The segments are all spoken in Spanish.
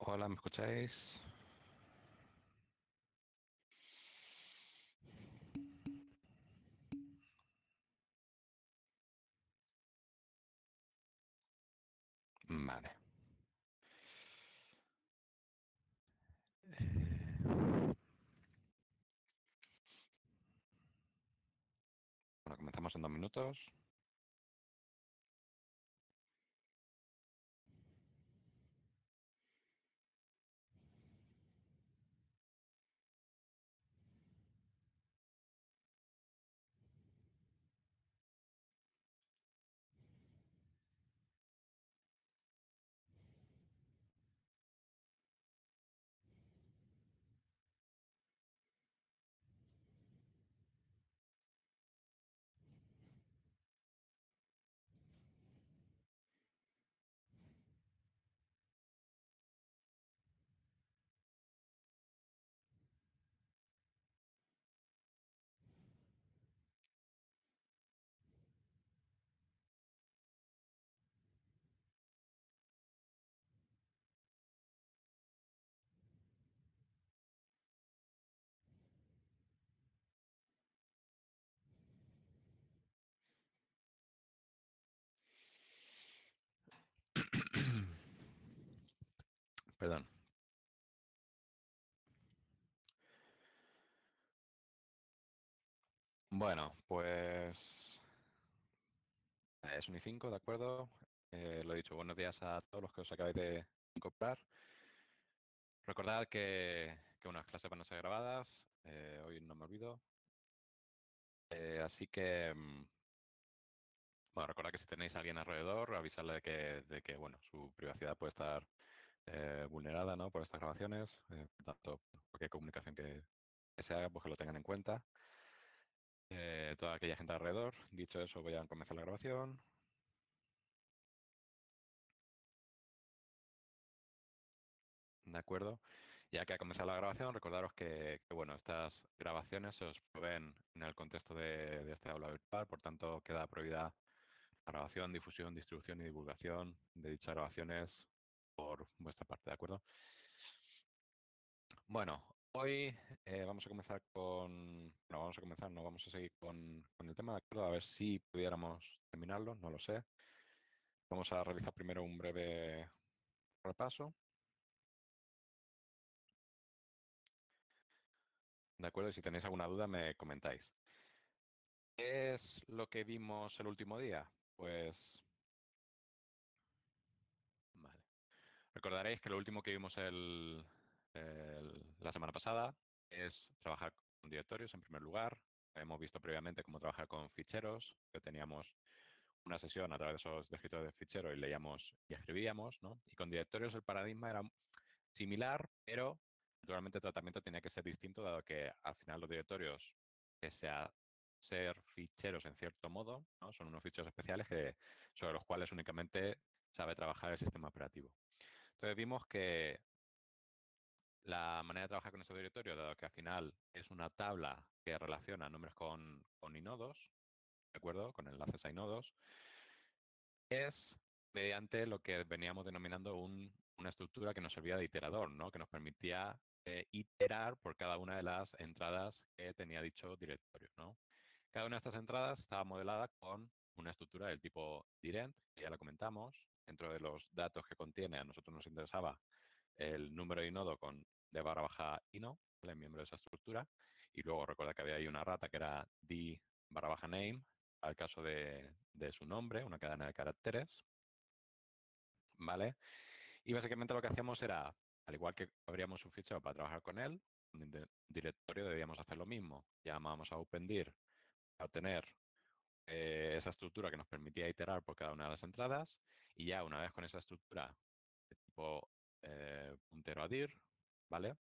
Hola, ¿me escucháis? Vale. Bueno, comenzamos en 2 minutos. Perdón. Bueno, pues es 1:05, ¿de acuerdo? Lo he dicho, buenos días a todos los que os acabáis de incorporar. Recordad que unas clases van a ser grabadas, hoy no me olvido. Así que, bueno, recordad que si tenéis a alguien alrededor, avisarle de que bueno, su privacidad puede estar vulnerada, ¿no? Por estas grabaciones. Por tanto, cualquier comunicación que se haga, pues que lo tengan en cuenta. Toda aquella gente alrededor. Dicho eso, voy a comenzar la grabación. De acuerdo. Ya que ha comenzado la grabación, recordaros bueno, estas grabaciones se os proveen en el contexto de este aula virtual, por tanto, queda prohibida la grabación, difusión, distribución y divulgación de dichas grabaciones por vuestra parte, ¿de acuerdo? Bueno, hoy vamos a comenzar no vamos a comenzar, no vamos a seguir con el tema, ¿de acuerdo? A ver si pudiéramos terminarlo, no lo sé. Vamos a realizar primero un breve repaso. De acuerdo, y si tenéis alguna duda me comentáis. ¿Qué es lo que vimos el último día? Pues, vale. Recordaréis que lo último que vimos la semana pasada es trabajar con directorios en primer lugar. Hemos visto previamente cómo trabajar con ficheros, que teníamos una sesión a través de esos descriptores de ficheros y leíamos y escribíamos, ¿no? Y con directorios el paradigma era similar, pero naturalmente el tratamiento tenía que ser distinto, dado que al final los directorios, pese a ser ficheros en cierto modo, ¿no? Son unos ficheros especiales sobre los cuales únicamente sabe trabajar el sistema operativo. Entonces vimos que la manera de trabajar con estos directorios, dado que al final es una tabla que relaciona nombres con inodos, ¿de acuerdo? Con enlaces a inodos, es mediante lo que veníamos denominando una estructura que nos servía de iterador, ¿no? Que nos permitía iterar por cada una de las entradas que tenía dicho directorio, ¿no? Cada una de estas entradas estaba modelada con una estructura del tipo direct, que ya la comentamos. Dentro de los datos que contiene, a nosotros nos interesaba el número de inodo con d barra baja ino, el miembro de esa estructura. Y luego recuerda que había ahí una rata que era d barra baja name, al caso de su nombre, una cadena de caracteres, ¿vale? Y básicamente lo que hacíamos era, al igual que abríamos un fichero para trabajar con él, un directorio debíamos hacer lo mismo. Llamábamos a opendir para obtener esa estructura que nos permitía iterar por cada una de las entradas, y ya una vez con esa estructura de tipo puntero a dir, ¿vale?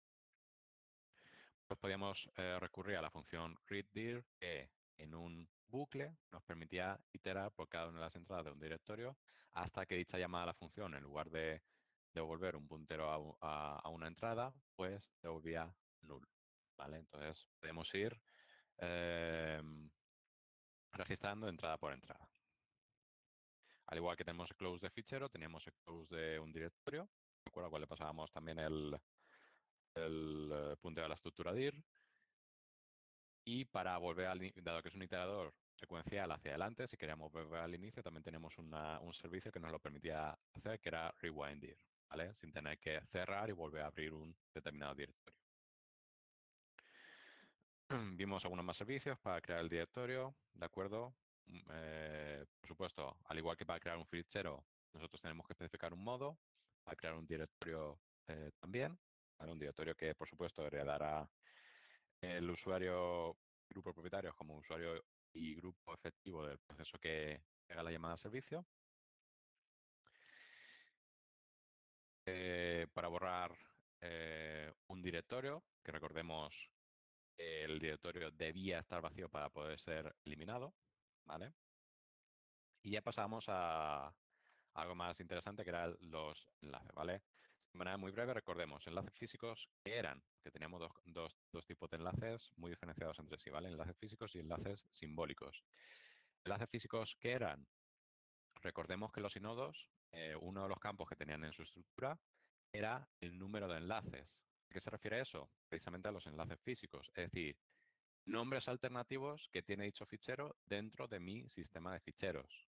Pues podíamos recurrir a la función readdir, que en un bucle nos permitía iterar por cada una de las entradas de un directorio hasta que dicha llamada a la función, en lugar de devolver un puntero a una entrada, pues devolvía null, ¿vale? Entonces podemos ir eh, registrando entrada por entrada. Al igual que tenemos el close de fichero, teníamos el close de un directorio, ¿de acuerdo? Al cual le pasábamos también el puntero a la estructura dir. Y para volver dado que es un iterador secuencial hacia adelante, si queríamos volver al inicio, también tenemos un servicio que nos lo permitía hacer, que era rewind dir, ¿vale? Sin tener que cerrar y volver a abrir un determinado directorio. Vimos algunos más servicios para crear el directorio, ¿de acuerdo? Por supuesto, al igual que para crear un fichero, nosotros tenemos que especificar un modo. Para crear un directorio también, ¿vale? Un directorio que, por supuesto, heredará el usuario, grupo propietario como usuario y grupo efectivo del proceso que haga la llamada al servicio. Para borrar un directorio, que recordemos el directorio debía estar vacío para poder ser eliminado, ¿vale? Y ya pasamos a algo más interesante, que eran los enlaces, ¿vale? De manera muy breve, recordemos, enlaces físicos que eran, que teníamos dos tipos de enlaces muy diferenciados entre sí, ¿vale? Enlaces físicos y enlaces simbólicos. Enlaces físicos que eran, recordemos que los inodos, uno de los campos que tenían en su estructura era el número de enlaces. ¿A qué se refiere eso? Precisamente a los enlaces físicos, es decir, nombres alternativos que tiene dicho fichero dentro de mi sistema de ficheros.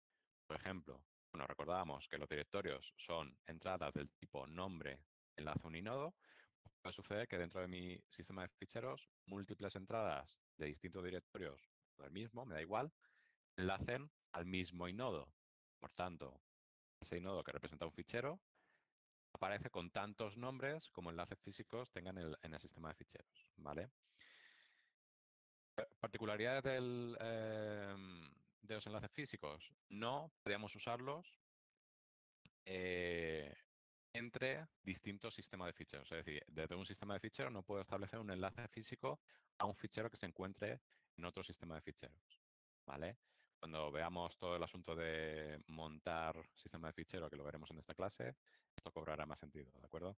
Por ejemplo, bueno, recordábamos que los directorios son entradas del tipo nombre, enlace uninodo. Puede suceder que dentro de mi sistema de ficheros, múltiples entradas de distintos directorios del mismo, me da igual, enlacen al mismo inodo. Por tanto, ese inodo que representa un fichero aparece con tantos nombres como enlaces físicos tengan en el sistema de ficheros, ¿vale? Particularidades de los enlaces físicos. No podíamos usarlos entre distintos sistemas de ficheros. Es decir, desde un sistema de ficheros no puedo establecer un enlace físico a un fichero que se encuentre en otro sistema de ficheros, ¿vale? Cuando veamos todo el asunto de montar sistema de fichero, que lo veremos en esta clase, esto cobrará más sentido, ¿de acuerdo?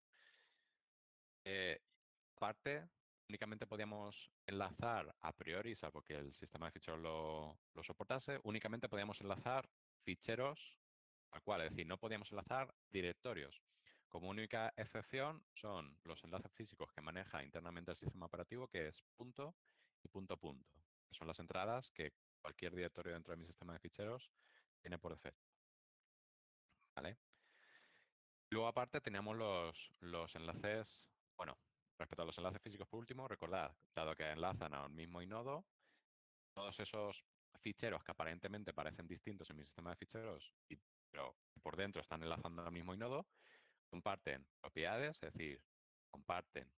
Aparte, únicamente podíamos enlazar a priori, salvo que el sistema de ficheros lo soportase, únicamente podíamos enlazar ficheros al cual, es decir, no podíamos enlazar directorios. Como única excepción son los enlaces físicos que maneja internamente el sistema operativo, que es punto y punto punto, que son las entradas que cualquier directorio dentro de mi sistema de ficheros tiene por defecto, ¿vale? Luego, aparte, teníamos los enlaces, bueno, respecto a los enlaces físicos, por último, recordad, dado que enlazan al mismo inodo, todos esos ficheros que aparentemente parecen distintos en mi sistema de ficheros, pero que por dentro están enlazando al mismo inodo, comparten propiedades, es decir, comparten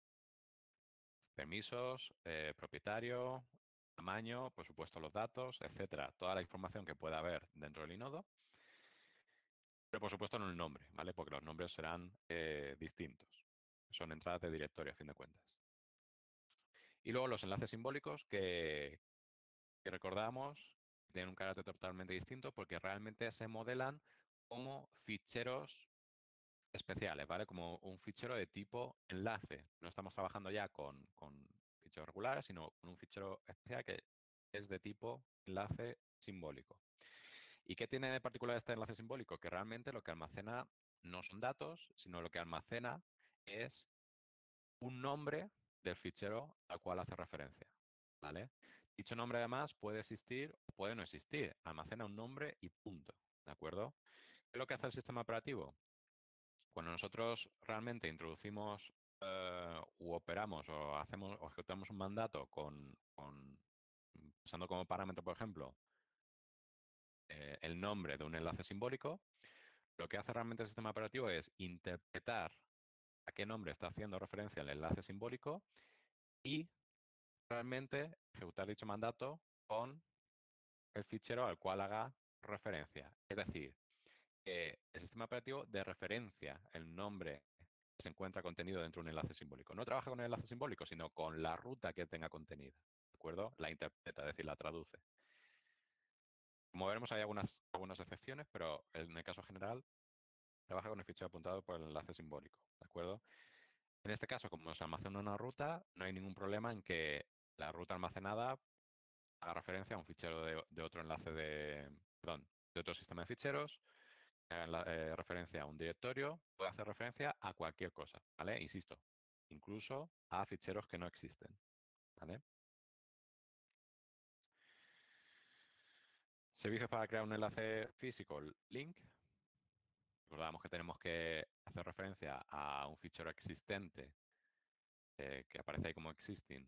permisos, propietario, tamaño, por supuesto los datos, etcétera, toda la información que pueda haber dentro del inodo, pero por supuesto no el nombre, ¿vale? Porque los nombres serán distintos. Son entradas de directorio, a fin de cuentas. Y luego los enlaces simbólicos que recordamos tienen un carácter totalmente distinto porque realmente se modelan como ficheros especiales, ¿vale? Como un fichero de tipo enlace. No estamos trabajando ya con ficheros regulares, sino con un fichero especial que es de tipo enlace simbólico. ¿Y qué tiene de particular este enlace simbólico? Que realmente lo que almacena no son datos, sino lo que almacena es un nombre del fichero al cual hace referencia, ¿vale? Dicho nombre además puede existir o puede no existir. Almacena un nombre y punto, ¿de acuerdo? ¿Qué es lo que hace el sistema operativo? Cuando nosotros realmente introducimos u operamos o hacemos o ejecutamos un mandato usando como parámetro, por ejemplo, el nombre de un enlace simbólico, lo que hace realmente el sistema operativo es interpretar a qué nombre está haciendo referencia el enlace simbólico y realmente ejecutar dicho mandato con el fichero al cual haga referencia. Es decir, que el sistema operativo de referencia el nombre que se encuentra contenido dentro de un enlace simbólico. No trabaja con el enlace simbólico, sino con la ruta que tenga contenida. ¿De acuerdo? La interpreta, es decir, la traduce. Como veremos, hay algunas excepciones, pero en el caso general trabaja con el fichero apuntado por el enlace simbólico. ¿De acuerdo? En este caso, como se almacena una ruta, no hay ningún problema en que la ruta almacenada haga referencia a un fichero de otro enlace perdón, de otro sistema de ficheros, referencia a un directorio, puede hacer referencia a cualquier cosa, ¿vale? Insisto, incluso a ficheros que no existen, ¿vale? Servicios para crear un enlace físico, link. Recordamos que tenemos que hacer referencia a un fichero existente que aparece ahí como existing.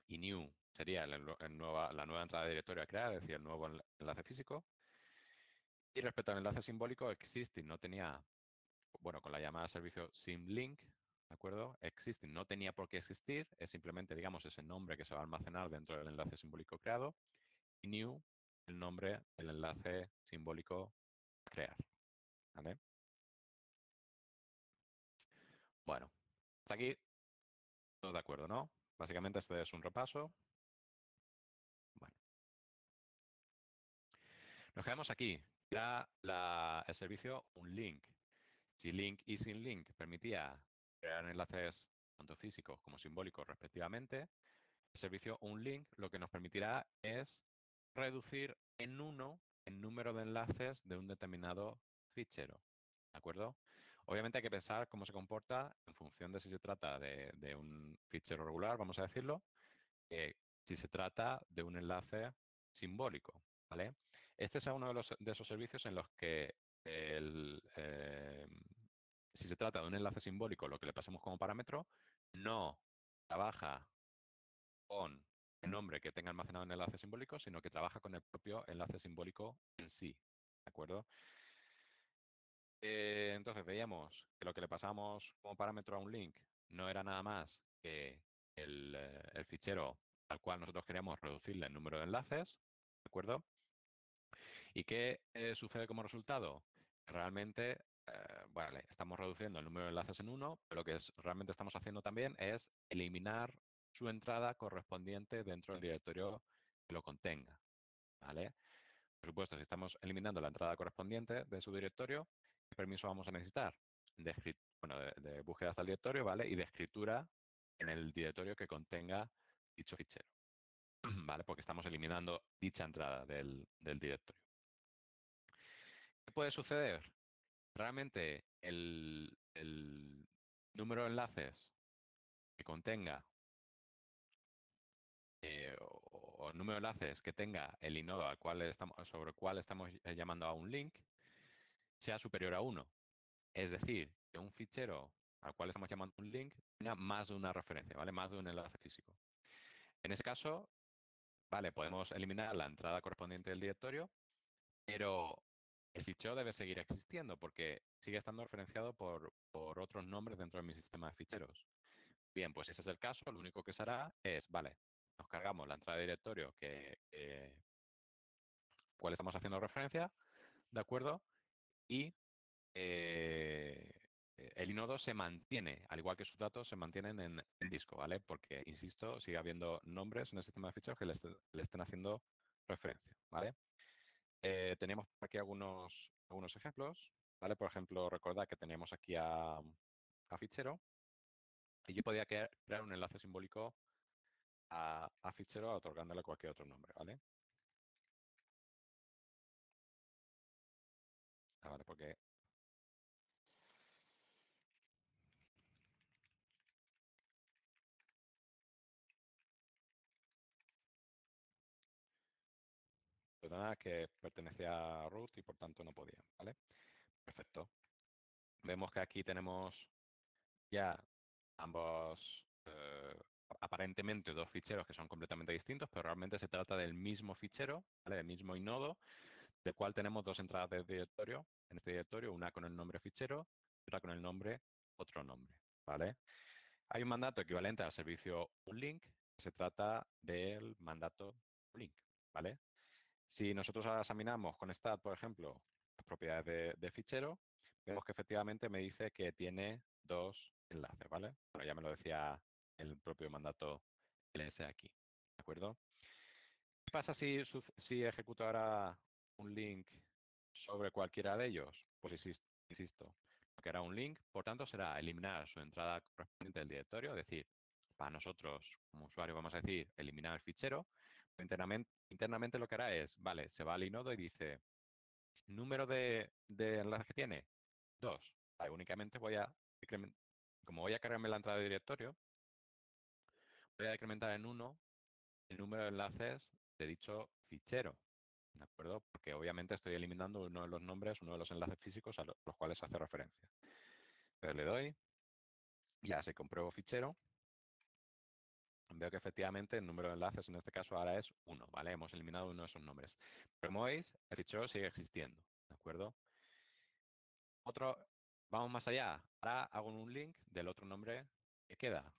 Y new sería la nueva entrada de directorio a crear, es decir, el nuevo enlace físico. Y respecto al enlace simbólico, existing no tenía, bueno, con la llamada servicio symlink, ¿de acuerdo? Existing no tenía por qué existir, es simplemente, digamos, ese nombre que se va a almacenar dentro del enlace simbólico creado. Y new, el nombre del enlace simbólico a crear, ¿vale? Bueno, hasta aquí todos de acuerdo, ¿no? Básicamente este es un repaso. Bueno, nos quedamos aquí. Era el servicio un link. Si link y sin link permitía crear enlaces tanto físicos como simbólicos respectivamente, el servicio un link lo que nos permitirá es reducir en uno el número de enlaces de un determinado fichero. ¿De acuerdo? Obviamente hay que pensar cómo se comporta en función de si se trata de un fichero regular, vamos a decirlo, si se trata de un enlace simbólico, ¿vale? Este es uno de esos servicios en los que si se trata de un enlace simbólico, lo que le pasemos como parámetro, no trabaja con el nombre que tenga almacenado en el enlace simbólico, sino que trabaja con el propio enlace simbólico en sí, ¿de acuerdo? Entonces veíamos que lo que le pasamos como parámetro a un link no era nada más que el fichero al cual nosotros queríamos reducirle el número de enlaces, ¿de acuerdo? ¿Y qué sucede como resultado? Realmente, vale, estamos reduciendo el número de enlaces en uno, pero lo que realmente estamos haciendo también es eliminar su entrada correspondiente dentro del directorio que lo contenga, ¿vale? Por supuesto, si estamos eliminando la entrada correspondiente de su directorio, ¿qué permiso vamos a necesitar? Bueno, de búsqueda hasta el directorio, ¿vale? Y de escritura en el directorio que contenga dicho fichero, ¿vale? Porque estamos eliminando dicha entrada del directorio. ¿Qué puede suceder? Realmente el número de enlaces que contenga o el número de enlaces que tenga el inodo sobre el cual estamos llamando a un link sea superior a 1. Es decir, que un fichero al cual estamos llamando un link tenga más de una referencia, ¿vale? Más de un enlace físico. En ese caso, vale, podemos eliminar la entrada correspondiente del directorio, pero el fichero debe seguir existiendo porque sigue estando referenciado por otros nombres dentro de mi sistema de ficheros. Bien, pues si ese es el caso, lo único que se hará es, vale, nos cargamos la entrada de directorio cual estamos haciendo referencia, ¿de acuerdo? Y el inodo se mantiene, al igual que sus datos, se mantienen en disco, ¿vale? Porque, insisto, sigue habiendo nombres en el sistema de ficheros que le estén haciendo referencia, ¿vale? Teníamos aquí algunos ejemplos, ¿vale? Por ejemplo, recordad que teníamos aquí a fichero y yo podía crear un enlace simbólico a fichero otorgándole cualquier otro nombre, ¿vale? Vale, porque perdona que pertenecía a root y por tanto no podía, ¿vale? Perfecto. Vemos que aquí tenemos ya ambos, aparentemente dos ficheros que son completamente distintos, pero realmente se trata del mismo fichero, ¿vale? Del mismo inodo, del cual tenemos dos entradas de directorio, en este directorio, una con el nombre fichero y otra con el nombre otro nombre, ¿vale? Hay un mandato equivalente al servicio unlink, que se trata del mandato link, ¿vale? Si nosotros ahora examinamos con stat, por ejemplo, las propiedades de fichero, vemos que efectivamente me dice que tiene dos enlaces, ¿vale? Bueno, ya me lo decía el propio mandato ls aquí, ¿de acuerdo? ¿Qué pasa si ejecuto ahora un link sobre cualquiera de ellos? Pues insisto, lo que hará un link, por tanto, será eliminar su entrada correspondiente del directorio, es decir, para nosotros como usuario vamos a decir eliminar el fichero. Internamente lo que hará es, vale, se va al inodo y dice, Número de enlaces que tiene, 2. Vale, únicamente voy a decrementar, como voy a cargarme la entrada de directorio, voy a decrementar en 1 el número de enlaces de dicho fichero, ¿de acuerdo? Porque obviamente estoy eliminando uno de los nombres, uno de los enlaces físicos a los cuales hace referencia. Entonces le doy, ya se compruebo fichero, veo que efectivamente el número de enlaces en este caso ahora es 1, ¿vale? Hemos eliminado uno de esos nombres. Pero como veis, el fichero sigue existiendo, ¿de acuerdo? Vamos más allá. Ahora hago un link del otro nombre que queda,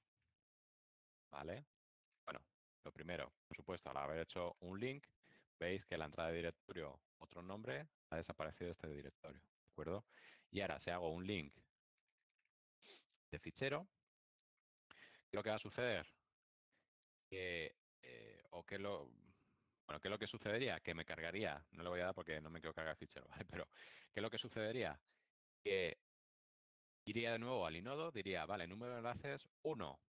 ¿vale? Bueno, lo primero, por supuesto, al haber hecho un link, veis que la entrada de directorio, otro nombre, ha desaparecido de este directorio, ¿de acuerdo? Y ahora, si hago un link de fichero, lo que va a suceder, que, o que lo, bueno, ¿qué es lo que sucedería? Que me cargaría, no le voy a dar porque no me quiero cargar el fichero, ¿vale? Pero, ¿qué es lo que sucedería? Que iría de nuevo al inodo, diría, vale, número de enlaces 1.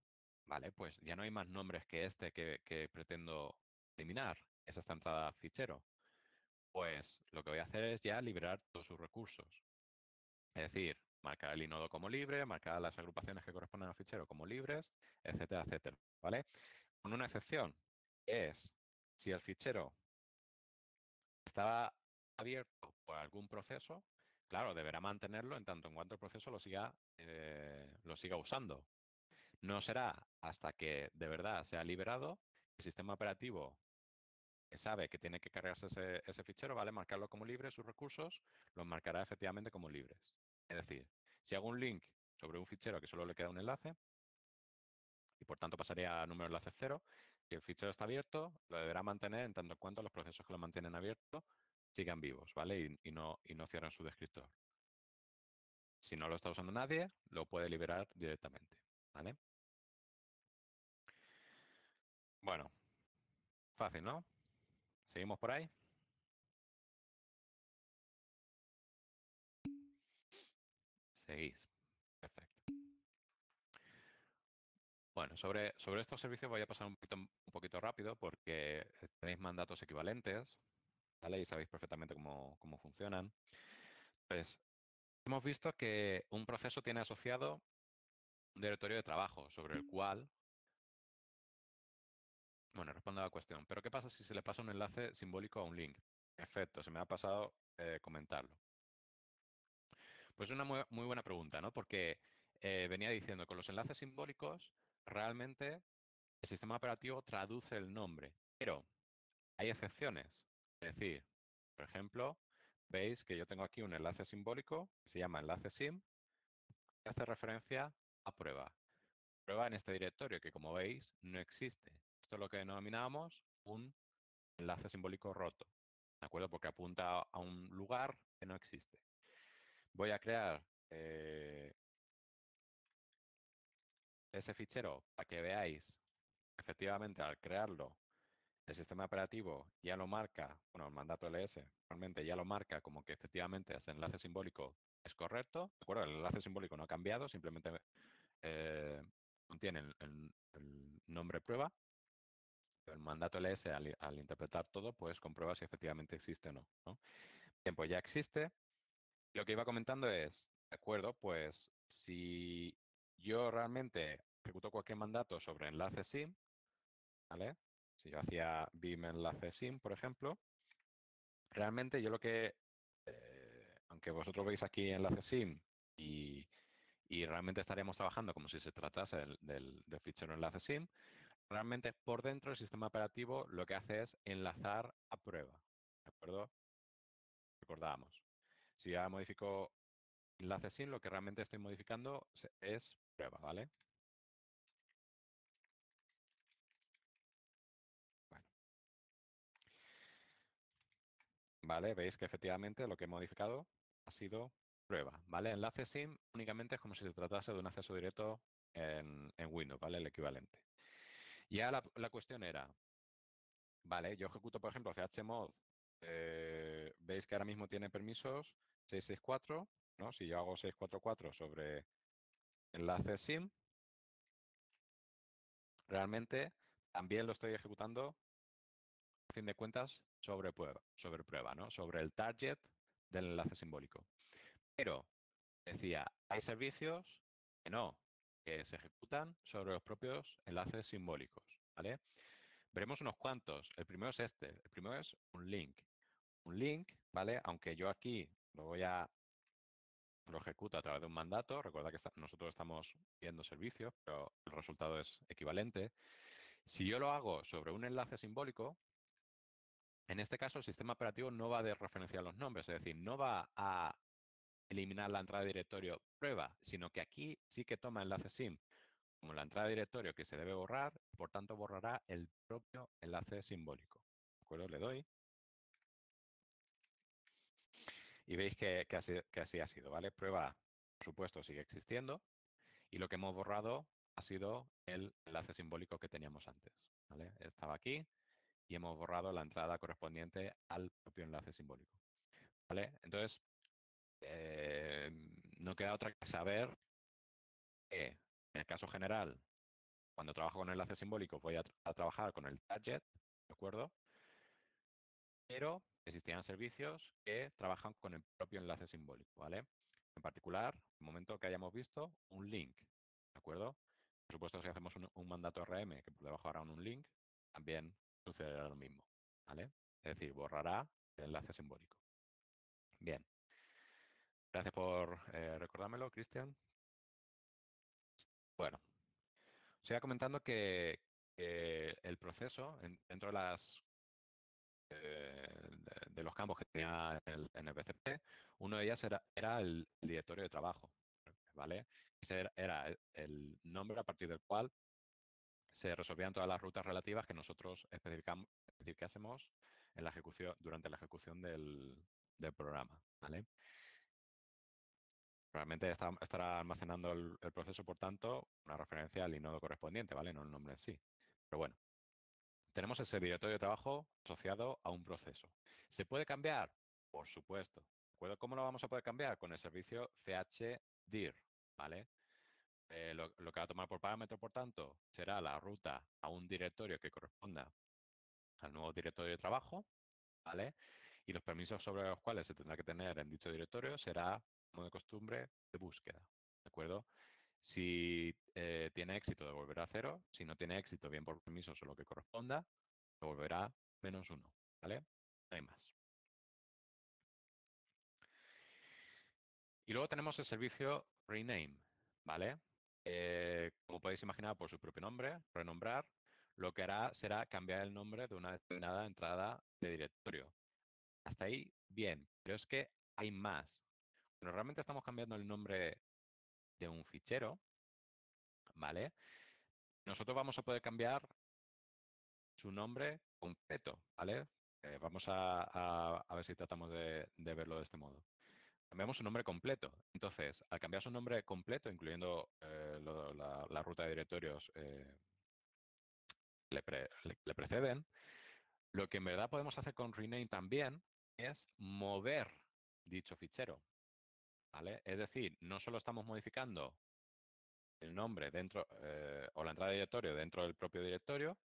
Vale, pues ya no hay más nombres que este que pretendo eliminar. Es esta entrada fichero. Pues lo que voy a hacer es ya liberar todos sus recursos. Es decir, marcar el inodo como libre, marcar las agrupaciones que corresponden al fichero como libres, etcétera, etcétera. ¿Vale? Con una excepción, que es si el fichero estaba abierto por algún proceso, claro, deberá mantenerlo en tanto en cuanto el proceso lo siga usando. No será hasta que de verdad sea liberado, el sistema operativo que sabe que tiene que cargarse ese fichero, ¿vale? Marcarlo como libre, sus recursos, los marcará efectivamente como libres. Es decir, si hago un link sobre un fichero que solo le queda un enlace, y por tanto pasaría a número de enlace 0, si el fichero está abierto, lo deberá mantener en tanto en cuanto los procesos que lo mantienen abierto sigan vivos, ¿vale? Y no cierren su descriptor. Si no lo está usando nadie, lo puede liberar directamente, ¿vale? Bueno, fácil, ¿no? ¿Seguimos por ahí? Seguís. Perfecto. Bueno, sobre estos servicios voy a pasar un poquito rápido porque tenéis mandatos equivalentes, ¿vale? Y sabéis perfectamente cómo funcionan. Pues hemos visto que un proceso tiene asociado un directorio de trabajo sobre el cual, bueno, respondo a la cuestión. Pero ¿qué pasa si se le pasa un enlace simbólico a un link? Perfecto, se me ha pasado comentarlo. Pues es una muy buena pregunta, ¿no? Porque venía diciendo, con los enlaces simbólicos, realmente el sistema operativo traduce el nombre, pero hay excepciones. Es decir, por ejemplo, veis que yo tengo aquí un enlace simbólico que se llama enlace sim, que hace referencia a prueba. Prueba en este directorio que, como veis, no existe. Esto es lo que denominamos un enlace simbólico roto, ¿de acuerdo? Porque apunta a un lugar que no existe. Voy a crear ese fichero para que veáis, efectivamente, al crearlo, el sistema operativo ya lo marca, bueno, el mandato ls realmente ya lo marca como que efectivamente ese enlace simbólico es correcto, ¿de acuerdo? El enlace simbólico no ha cambiado, simplemente contiene el nombre prueba. El mandato ls al interpretar todo, pues comprueba si efectivamente existe o no, ¿no? Bien, pues ya existe. Lo que iba comentando es, de acuerdo, pues si yo realmente ejecuto cualquier mandato sobre enlace sim, ¿vale? Si yo hacía bim enlace sim, por ejemplo, realmente yo aunque vosotros veis aquí enlace sim y realmente estaríamos trabajando como si se tratase del fichero enlace sim, realmente por dentro el sistema operativo lo que hace es enlazar a prueba, ¿de acuerdo? Recordábamos. Si ya modifico enlace sim, lo que realmente estoy modificando es prueba, ¿vale? Bueno, vale, veis que efectivamente lo que he modificado ha sido prueba, ¿vale? Enlace sim únicamente es como si se tratase de un acceso directo en Windows, ¿vale? El equivalente. Ya la cuestión era, vale, yo ejecuto, por ejemplo, chmod, veis que ahora mismo tiene permisos 664, ¿no? Si yo hago 644 sobre enlace sim, realmente también lo estoy ejecutando, a fin de cuentas, sobre prueba, ¿no? Sobre el target del enlace simbólico. Pero decía, hay servicios que no, que se ejecutan sobre los propios enlaces simbólicos, ¿vale? Veremos unos cuantos. El primero es este. El primero es un link. Un link, ¿vale? Aunque yo aquí lo ejecuto a través de un mandato. Recuerda que nosotros estamos viendo servicios, pero el resultado es equivalente. Si yo lo hago sobre un enlace simbólico, en este caso el sistema operativo no va a referenciar los nombres, es decir, no va a eliminar la entrada de directorio prueba, sino que aquí sí que toma enlace sim como la entrada de directorio que se debe borrar, por tanto borrará el propio enlace simbólico. ¿De acuerdo? Le doy y veis que así ha sido, ¿vale? Prueba A, por supuesto, sigue existiendo y lo que hemos borrado ha sido el enlace simbólico que teníamos antes, ¿vale? Estaba aquí y hemos borrado la entrada correspondiente al propio enlace simbólico, ¿vale? Entonces, no queda otra que saber que en el caso general, cuando trabajo con enlace simbólico, voy a trabajar con el target, ¿de acuerdo? Pero existían servicios que trabajan con el propio enlace simbólico, ¿vale? En particular, en el momento que hayamos visto, un link, ¿de acuerdo? Por supuesto, si hacemos un mandato RM que por debajo hará un link, también sucederá lo mismo, ¿vale? Es decir, borrará el enlace simbólico. Bien. Gracias por recordármelo, Cristian. Bueno, os iba comentando que el proceso dentro de de los campos que tenía en el BCP, uno de ellas era el directorio de trabajo, ¿vale? Ese era el nombre a partir del cual se resolvían todas las rutas relativas que nosotros especificásemos en la ejecución, durante la ejecución del programa, ¿vale? Realmente estará almacenando el proceso, por tanto, una referencia al inodo correspondiente, ¿vale? No el nombre en sí. Pero bueno, tenemos ese directorio de trabajo asociado a un proceso. ¿Se puede cambiar? Por supuesto. ¿De acuerdo? ¿Cómo lo vamos a poder cambiar? Con el servicio chdir, ¿vale? Lo que va a tomar por parámetro, por tanto, será la ruta a un directorio que corresponda al nuevo directorio de trabajo, ¿vale? Y los permisos sobre los cuales se tendrá que tener en dicho directorio será, como de costumbre, de búsqueda, ¿de acuerdo? Si tiene éxito, devolverá 0. Si no tiene éxito, bien por permisos o lo que corresponda, devolverá -1, ¿vale? No hay más. Y luego tenemos el servicio rename, ¿vale? Como podéis imaginar por su propio nombre, renombrar, lo que hará será cambiar el nombre de una determinada entrada de directorio. Hasta ahí, bien, pero es que hay más. Cuando realmente estamos cambiando el nombre de un fichero, ¿vale? Nosotros vamos a poder cambiar su nombre completo, ¿vale? Vamos a ver si tratamos de verlo de este modo. Cambiamos su nombre completo. Entonces, al cambiar su nombre completo, incluyendo la ruta de directorios le preceden, lo que en verdad podemos hacer con rename también es mover dicho fichero, ¿vale? Es decir, no solo estamos modificando el nombre dentro o la entrada de directorio dentro del propio directorio,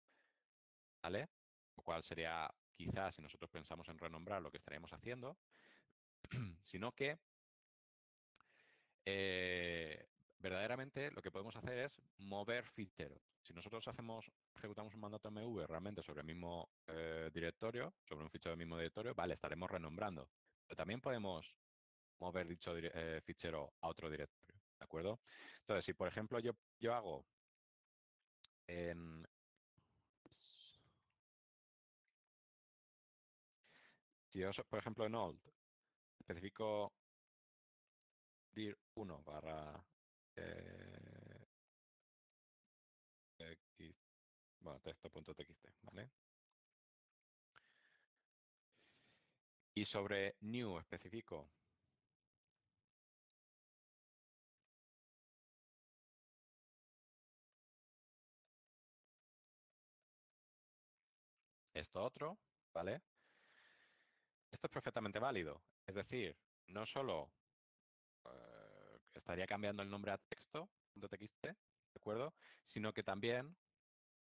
¿vale? Lo cual sería quizás, si nosotros pensamos en renombrar, lo que estaríamos haciendo, sino que eh, verdaderamente lo que podemos hacer es mover ficheros. Si nosotros ejecutamos un mandato MV realmente sobre el mismo directorio, sobre un fichero del mismo directorio, vale, estaremos renombrando. Pero también podemos mover dicho fichero a otro directorio, ¿de acuerdo? Entonces, si por ejemplo yo hago en... Si yo, por ejemplo, en old especifico dir1 barra x, bueno, texto.txt, ¿vale? Y sobre new especifico esto otro, ¿vale? Esto es perfectamente válido. Es decir, no solo estaría cambiando el nombre a texto.txt, ¿de acuerdo? Sino que también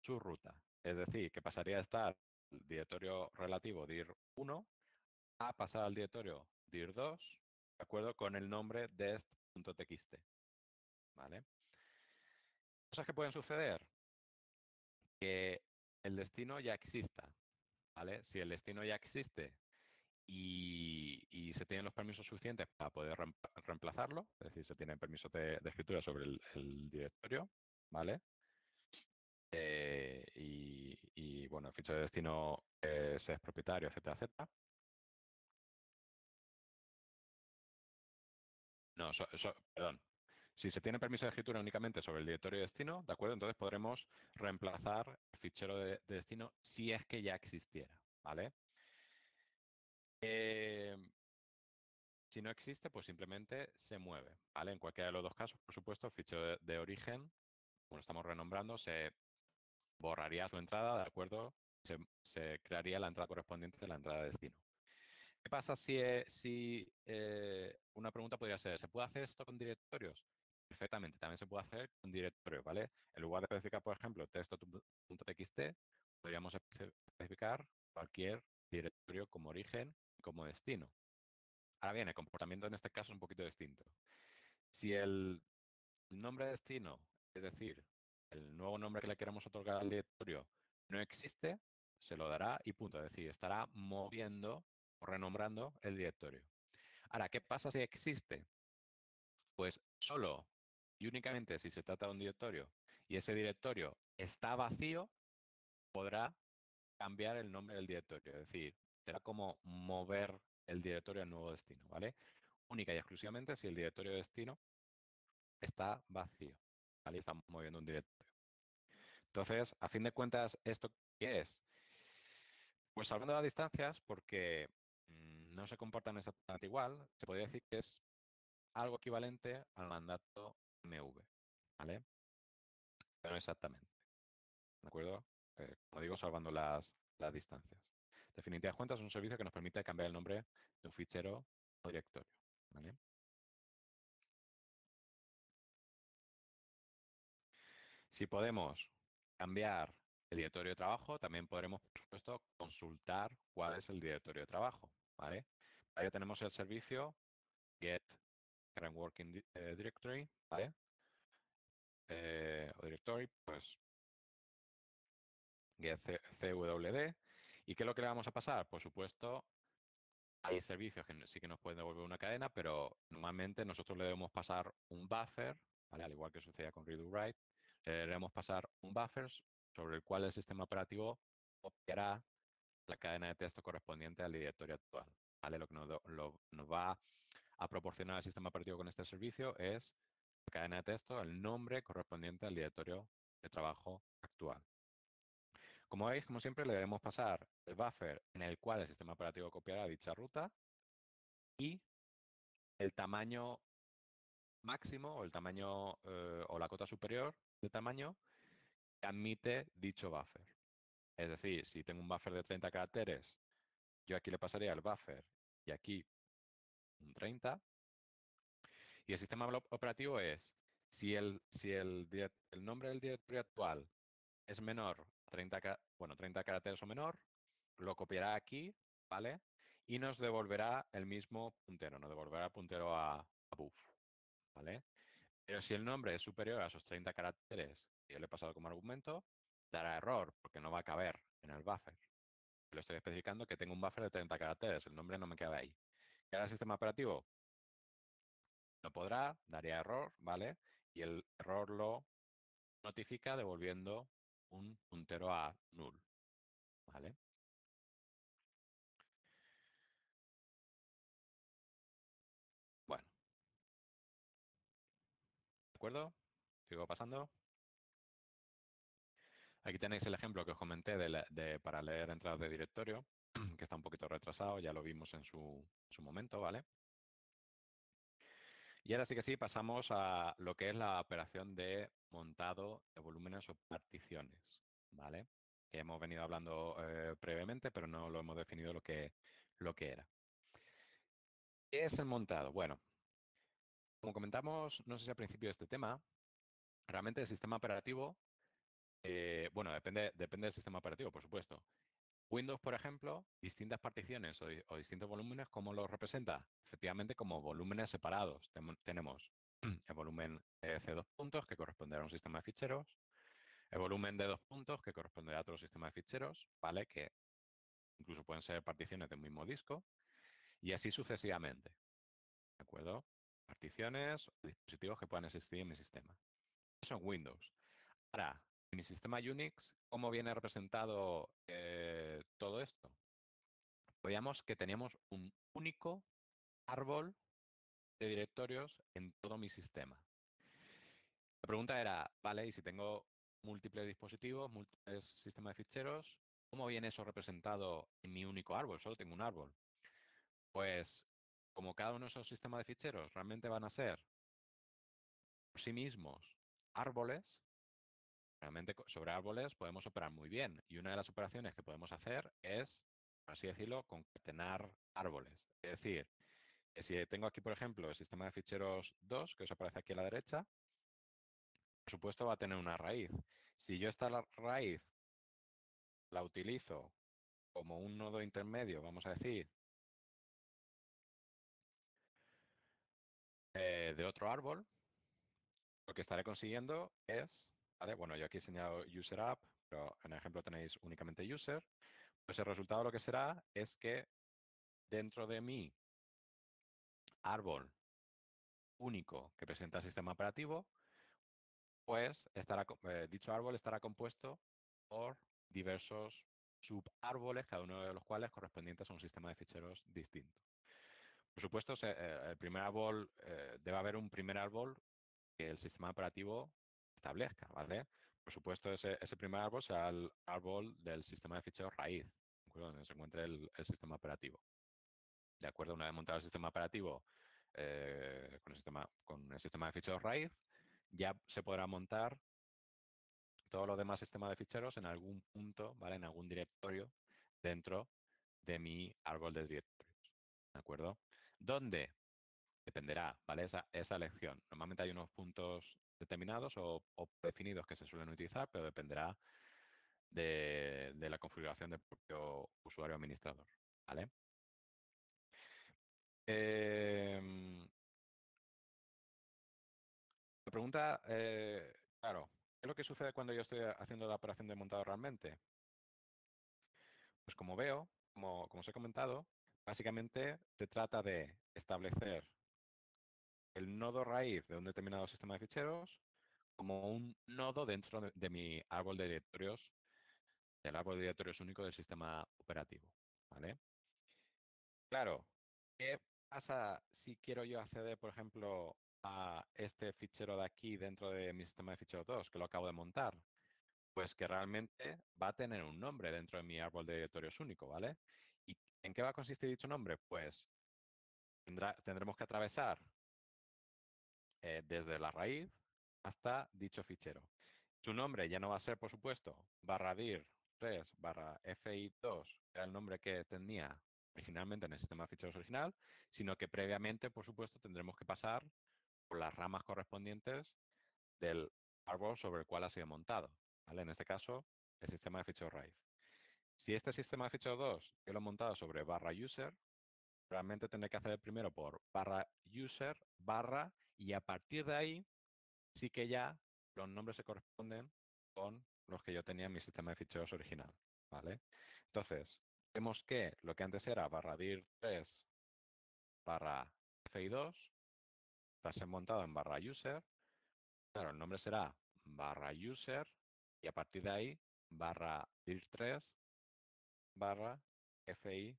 su ruta. Es decir, que pasaría a estar el directorio relativo dir1 a pasar al directorio dir2, de acuerdo con el nombre dest.txt, ¿vale? Cosas que pueden suceder, que el destino ya exista, ¿vale? Si el destino ya existe y se tienen los permisos suficientes para poder reemplazarlo, es decir, se tienen permisos de escritura sobre el directorio, ¿vale? Bueno, el fichero de destino se es propietario, etcétera, etcétera. No, perdón. Si se tiene permiso de escritura únicamente sobre el directorio de destino, ¿de acuerdo? Entonces podremos reemplazar el fichero de destino si es que ya existiera, ¿vale? Eh, si no existe, pues simplemente se mueve, ¿vale? En cualquiera de los dos casos, por supuesto, el fichero de origen, como lo estamos renombrando, se borraría su entrada, ¿de acuerdo? Se crearía la entrada correspondiente de la entrada de destino. ¿Qué pasa si una pregunta podría ser, ¿se puede hacer esto con directorios? Perfectamente, también se puede hacer con directorios, ¿vale? En lugar de especificar, por ejemplo, texto.txt, podríamos especificar cualquier directorio como origen y como destino. Ahora bien, el comportamiento en este caso es un poquito distinto. Si el nombre de destino, es decir, el nuevo nombre que le queremos otorgar al directorio, no existe, se lo dará y punto. Es decir, estará moviendo o renombrando el directorio. Ahora, ¿qué pasa si existe? Pues solo y únicamente si se trata de un directorio y ese directorio está vacío, podrá cambiar el nombre del directorio. Es decir, será como mover el directorio al nuevo destino, ¿vale? Única y exclusivamente si el directorio de destino está vacío, ¿vale? Estamos moviendo un directorio. Entonces, a fin de cuentas, ¿esto qué es? Pues hablando de las distancias, porque no se comportan exactamente igual, se podría decir que es algo equivalente al mandato MV, ¿vale? Pero no exactamente, ¿de acuerdo? Como digo, salvando las distancias. En definitivas cuentas, es un servicio que nos permite cambiar el nombre de un fichero o directorio, ¿vale? Si podemos cambiar el directorio de trabajo, también podremos, por supuesto, consultar cuál es el directorio de trabajo, ¿vale? Para ello tenemos el servicio Get Current Working Directory, ¿vale? O directory, pues Get CWD. ¿Y qué es lo que le vamos a pasar? Por supuesto, hay servicios que sí que nos pueden devolver una cadena, pero normalmente nosotros le debemos pasar un buffer, ¿vale? Al igual que sucedía con read write, le debemos pasar un buffer sobre el cual el sistema operativo copiará la cadena de texto correspondiente al directorio actual, ¿vale? Lo que nos va a proporcionar el sistema operativo con este servicio es la cadena de texto, el nombre correspondiente al directorio de trabajo actual. Como veis, como siempre, le debemos pasar el buffer en el cual el sistema operativo copiará dicha ruta y el tamaño máximo o el tamaño o la cota superior de tamaño que admite dicho buffer. Es decir, si tengo un buffer de 30 caracteres, yo aquí le pasaría el buffer y aquí un 30. Y el sistema operativo es, si el nombre del directorio actual es menor a 30 caracteres o menor, lo copiará aquí, ¿vale? Y nos devolverá el mismo puntero, nos devolverá el puntero a buff, ¿vale? Pero si el nombre es superior a esos 30 caracteres que yo le he pasado como argumento, dará error porque no va a caber en el buffer. Le estoy especificando que tengo un buffer de 30 caracteres, el nombre no me cabe ahí. ¿Qué hará el sistema operativo? No podrá, daría error, ¿vale? Y el error lo notifica devolviendo un puntero a null, ¿vale? Bueno, ¿de acuerdo? Sigo pasando. Aquí tenéis el ejemplo que os comenté para leer entradas de directorio, que está un poquito retrasado, ya lo vimos en su momento, ¿vale? Y ahora sí que sí, pasamos a lo que es la operación de montado de volúmenes o particiones, ¿vale? Que hemos venido hablando previamente, pero no lo hemos definido lo que era. ¿Qué es el montado? Bueno, como comentamos, no sé si al principio de este tema, realmente el sistema operativo, bueno, depende del sistema operativo, por supuesto. Windows, por ejemplo, distintas particiones o distintos volúmenes, ¿cómo los representa? Efectivamente, como volúmenes separados. Tenemos el volumen C dos puntos, que corresponderá a un sistema de ficheros, el volumen de dos puntos, que corresponderá a otro sistema de ficheros, ¿vale? Que incluso pueden ser particiones de un mismo disco, y así sucesivamente, ¿de acuerdo? Particiones o dispositivos que puedan existir en mi sistema. Eso en Windows. Ahora, en mi sistema Unix, ¿cómo viene representado todo esto? Veíamos que teníamos un único árbol de directorios en todo mi sistema. La pregunta era, vale, y si tengo múltiples dispositivos, múltiples sistemas de ficheros, ¿cómo viene eso representado en mi único árbol? Solo tengo un árbol. Pues, como cada uno de esos sistemas de ficheros realmente van a ser por sí mismos árboles, realmente sobre árboles podemos operar muy bien. Y una de las operaciones que podemos hacer es, por así decirlo, concatenar árboles. Es decir, que si tengo aquí, por ejemplo, el sistema de ficheros 2, que os aparece aquí a la derecha, por supuesto va a tener una raíz. Si yo esta raíz la utilizo como un nodo intermedio, vamos a decir, de otro árbol, lo que estaré consiguiendo es, ¿vale? Bueno, yo aquí he señalado user app, pero en el ejemplo tenéis únicamente user, pues el resultado lo que será es que dentro de mi árbol único que presenta el sistema operativo, pues dicho árbol estará compuesto por diversos subárboles, cada uno de los cuales correspondientes a un sistema de ficheros distinto. Por supuesto, el primer árbol, debe haber un primer árbol que el sistema operativo establezca, ¿vale? Por supuesto, ese primer árbol será el árbol del sistema de ficheros raíz, ¿de acuerdo? Donde se encuentre el sistema operativo. ¿De acuerdo? Una vez montado el sistema operativo con el sistema de ficheros raíz, ya se podrá montar todos los demás sistemas de ficheros en algún punto, ¿vale? En algún directorio dentro de mi árbol de directorios, ¿de acuerdo? ¿Dónde? Dependerá, ¿vale? Esa elección. Normalmente hay unos puntos determinados o definidos que se suelen utilizar, pero dependerá de la configuración del propio usuario administrador, ¿vale? Em, la pregunta, claro, ¿qué es lo que sucede cuando yo estoy haciendo la operación de montado realmente? Pues como veo, como os he comentado, básicamente se trata de establecer el nodo raíz de un determinado sistema de ficheros como un nodo dentro de mi árbol de directorios, del árbol de directorios único del sistema operativo, ¿vale? Claro, ¿qué pasa si quiero yo acceder, por ejemplo, a este fichero de aquí dentro de mi sistema de ficheros 2, que lo acabo de montar? Pues que realmente va a tener un nombre dentro de mi árbol de directorios único, ¿vale? ¿Y en qué va a consistir dicho nombre? Pues tendremos que atravesar desde la raíz hasta dicho fichero. Su nombre ya no va a ser, por supuesto, barra dir 3 barra fi2, que era el nombre que tenía originalmente en el sistema de ficheros original, sino que previamente, por supuesto, tendremos que pasar por las ramas correspondientes del árbol sobre el cual ha sido montado, ¿vale? En este caso, el sistema de ficheros raíz. Si este sistema de ficheros 2 yo lo he montado sobre barra user, realmente tendré que hacer primero por barra user, barra, y a partir de ahí sí que ya los nombres se corresponden con los que yo tenía en mi sistema de ficheros original, ¿vale? Entonces, vemos que lo que antes era barra dir 3 barra fi2 va a ser montado en barra user. Claro, el nombre será barra user y a partir de ahí barra dir 3 barra fi2,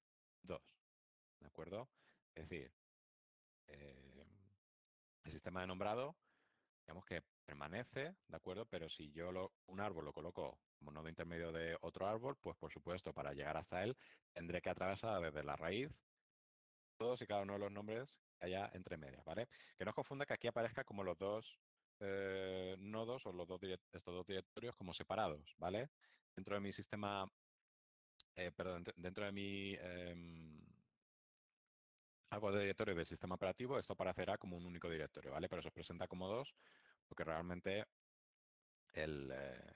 ¿de acuerdo? Es decir, eh, el sistema de nombrado, digamos que permanece, ¿de acuerdo? Pero si yo un árbol lo coloco como nodo intermedio de otro árbol, pues por supuesto, para llegar hasta él, tendré que atravesar desde la raíz todos y cada uno de los nombres que haya entre medias, ¿vale? Que no os confunda que aquí aparezca como los dos nodos o estos dos directorios como separados, ¿vale? Dentro de mi sistema, perdón, dentro de mi árbol de directorio del sistema operativo, esto aparecerá como un único directorio, ¿vale? Pero se os presenta como dos, porque realmente el, eh,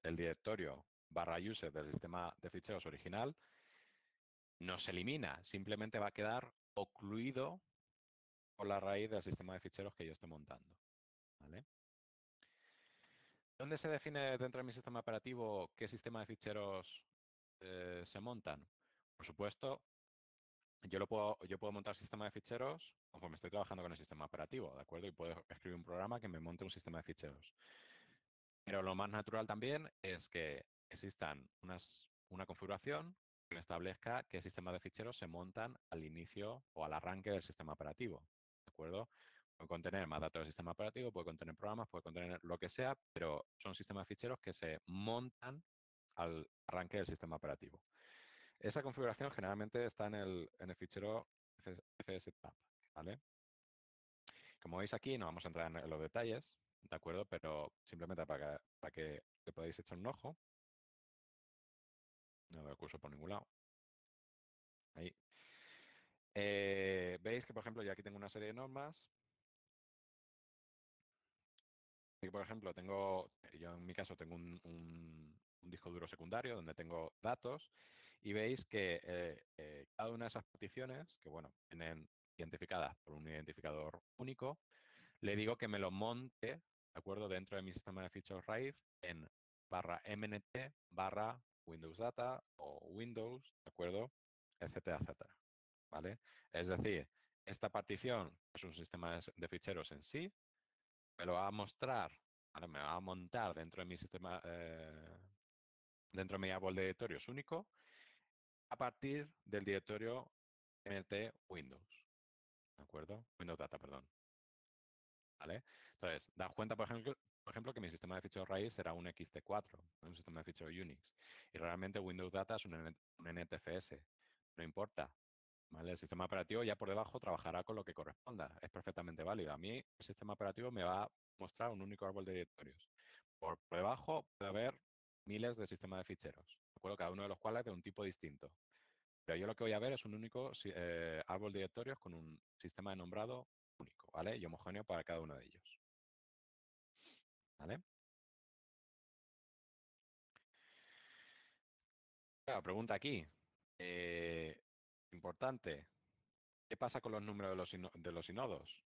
el directorio barra user del sistema de ficheros original no se elimina, simplemente va a quedar ocluido por la raíz del sistema de ficheros que yo esté montando. ¿Vale? ¿Dónde se define dentro de mi sistema operativo qué sistema de ficheros se montan? Por supuesto, yo puedo montar sistema de ficheros conforme estoy trabajando con el sistema operativo, ¿de acuerdo? Y puedo escribir un programa que me monte un sistema de ficheros. Pero lo más natural también es que existan una configuración que me establezca qué sistemas de ficheros se montan al inicio o al arranque del sistema operativo, ¿de acuerdo? Puede contener más datos del sistema operativo, puede contener programas, puede contener lo que sea, pero son sistemas de ficheros que se montan al arranque del sistema operativo. Esa configuración generalmente está en el fichero fstab, ¿vale? Como veis aquí, no vamos a entrar en los detalles, ¿de acuerdo? Pero simplemente para que le podáis echar un ojo. No veo el curso por ningún lado. Ahí. Veis que, por ejemplo, yo aquí tengo una serie de normas. Y, por ejemplo, yo en mi caso tengo un disco duro secundario donde tengo datos y veis que cada una de esas particiones, que bueno, tienen identificadas por un identificador único, le digo que me lo monte, ¿de acuerdo? Dentro de mi sistema de ficheros raíz en barra mnt barra Windows Data o Windows, ¿de acuerdo? Etcétera, etcétera. ¿Vale? Es decir, esta partición es un sistema de ficheros en sí, me lo va a mostrar, ¿vale? Me va a montar dentro de mi sistema, dentro de mi árbol de directorios único, a partir del directorio mnt Windows, ¿de acuerdo? Windows Data, perdón. ¿Vale? Entonces, daos cuenta, por ejemplo, que mi sistema de ficheros raíz será un XT4, un sistema de ficheros Unix. Y realmente Windows Data es un NTFS. No importa. ¿Vale? El sistema operativo ya por debajo trabajará con lo que corresponda. Es perfectamente válido. A mí el sistema operativo me va a mostrar un único árbol de directorios. Por debajo puede haber miles de sistemas de ficheros, ¿de acuerdo? Cada uno de los cuales de un tipo distinto. Pero yo lo que voy a ver es un único árbol de directorios con un sistema de nombrado único, ¿vale? Y homogéneo para cada uno de ellos. ¿Vale? Claro, pregunta aquí. Importante. ¿Qué pasa con los números de los inodos?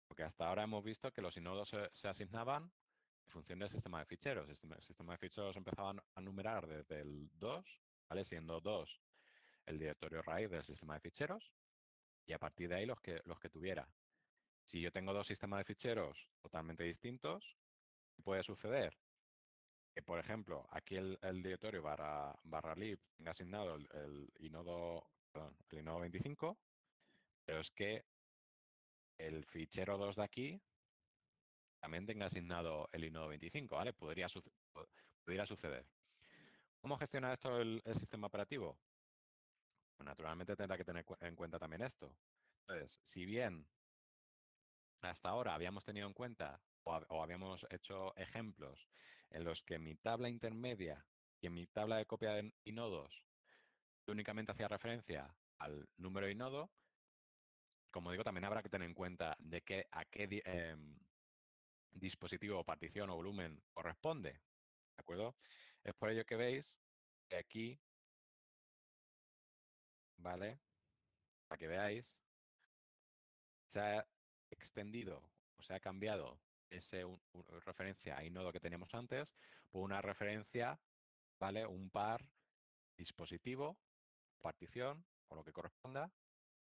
Porque hasta ahora hemos visto que los inodos se asignaban en función del sistema de ficheros. El sistema de ficheros empezaban a numerar desde el 2, ¿vale? Siendo 2 el directorio raíz del sistema de ficheros y a partir de ahí los que tuviera. Si yo tengo dos sistemas de ficheros totalmente distintos, ¿qué puede suceder? Que, por ejemplo, aquí el directorio barra lib tenga asignado el inodo 25, pero es que el fichero 2 de aquí también tenga asignado el inodo 25, ¿vale? Pudiera suceder. ¿Cómo gestiona esto el sistema operativo? Pues naturalmente tendrá que tener en cuenta también esto. Entonces, si bien hasta ahora habíamos tenido en cuenta o habíamos hecho ejemplos en los que mi tabla intermedia y en mi tabla de copia de inodos únicamente hacía referencia al número de inodo, como digo, también habrá que tener en cuenta a qué dispositivo o partición o volumen corresponde, ¿de acuerdo? Es por ello que veis que aquí, ¿vale? Para que veáis, se ha extendido o se ha cambiado ese referencia a inodo que teníamos antes por una referencia, ¿vale? Un par dispositivo, partición o lo que corresponda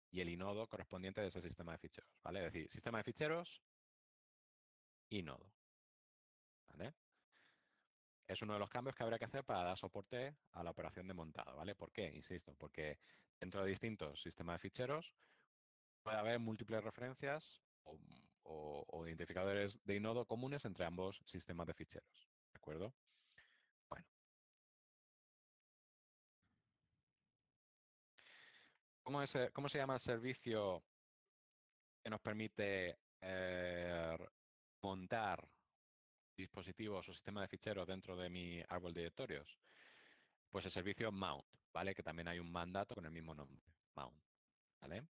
y el inodo correspondiente de ese sistema de ficheros, ¿vale? Es decir, sistema de ficheros, inodo, ¿vale? Es uno de los cambios que habría que hacer para dar soporte a la operación de montado, ¿vale? ¿Por qué? Insisto, porque dentro de distintos sistemas de ficheros puede haber múltiples referencias o identificadores de inodo comunes entre ambos sistemas de ficheros, ¿de acuerdo? Bueno, ¿cómo se llama el servicio que nos permite montar dispositivos o sistemas de ficheros dentro de mi árbol de directorios? Pues el servicio mount, ¿vale? Que también hay un mandato con el mismo nombre, mount, ¿vale?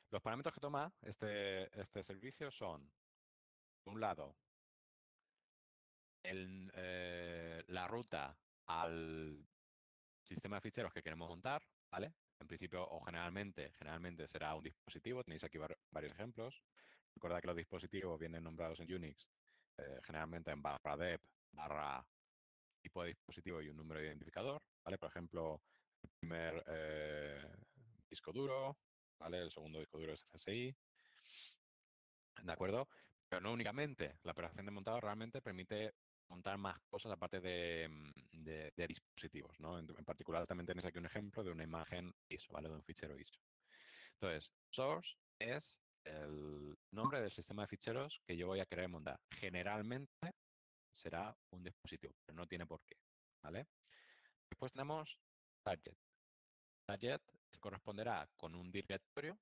Los parámetros que toma este servicio son, por un lado, la ruta al sistema de ficheros que queremos montar, ¿vale? En principio o generalmente será un dispositivo. Tenéis aquí varios ejemplos. Recordad que los dispositivos vienen nombrados en Unix, generalmente en barra dep, barra tipo de dispositivo y un número de identificador, ¿vale? Por ejemplo, el primer disco duro, ¿vale? El segundo disco duro es SSI, ¿de acuerdo? Pero no únicamente. La operación de montado realmente permite montar más cosas aparte de dispositivos, ¿no? En particular también tenéis aquí un ejemplo de una imagen ISO, ¿vale? De un fichero ISO. Entonces, source es el nombre del sistema de ficheros que yo voy a querer montar. Generalmente será un dispositivo, pero no tiene por qué, ¿vale? Después tenemos target. Target se corresponderá con un directorio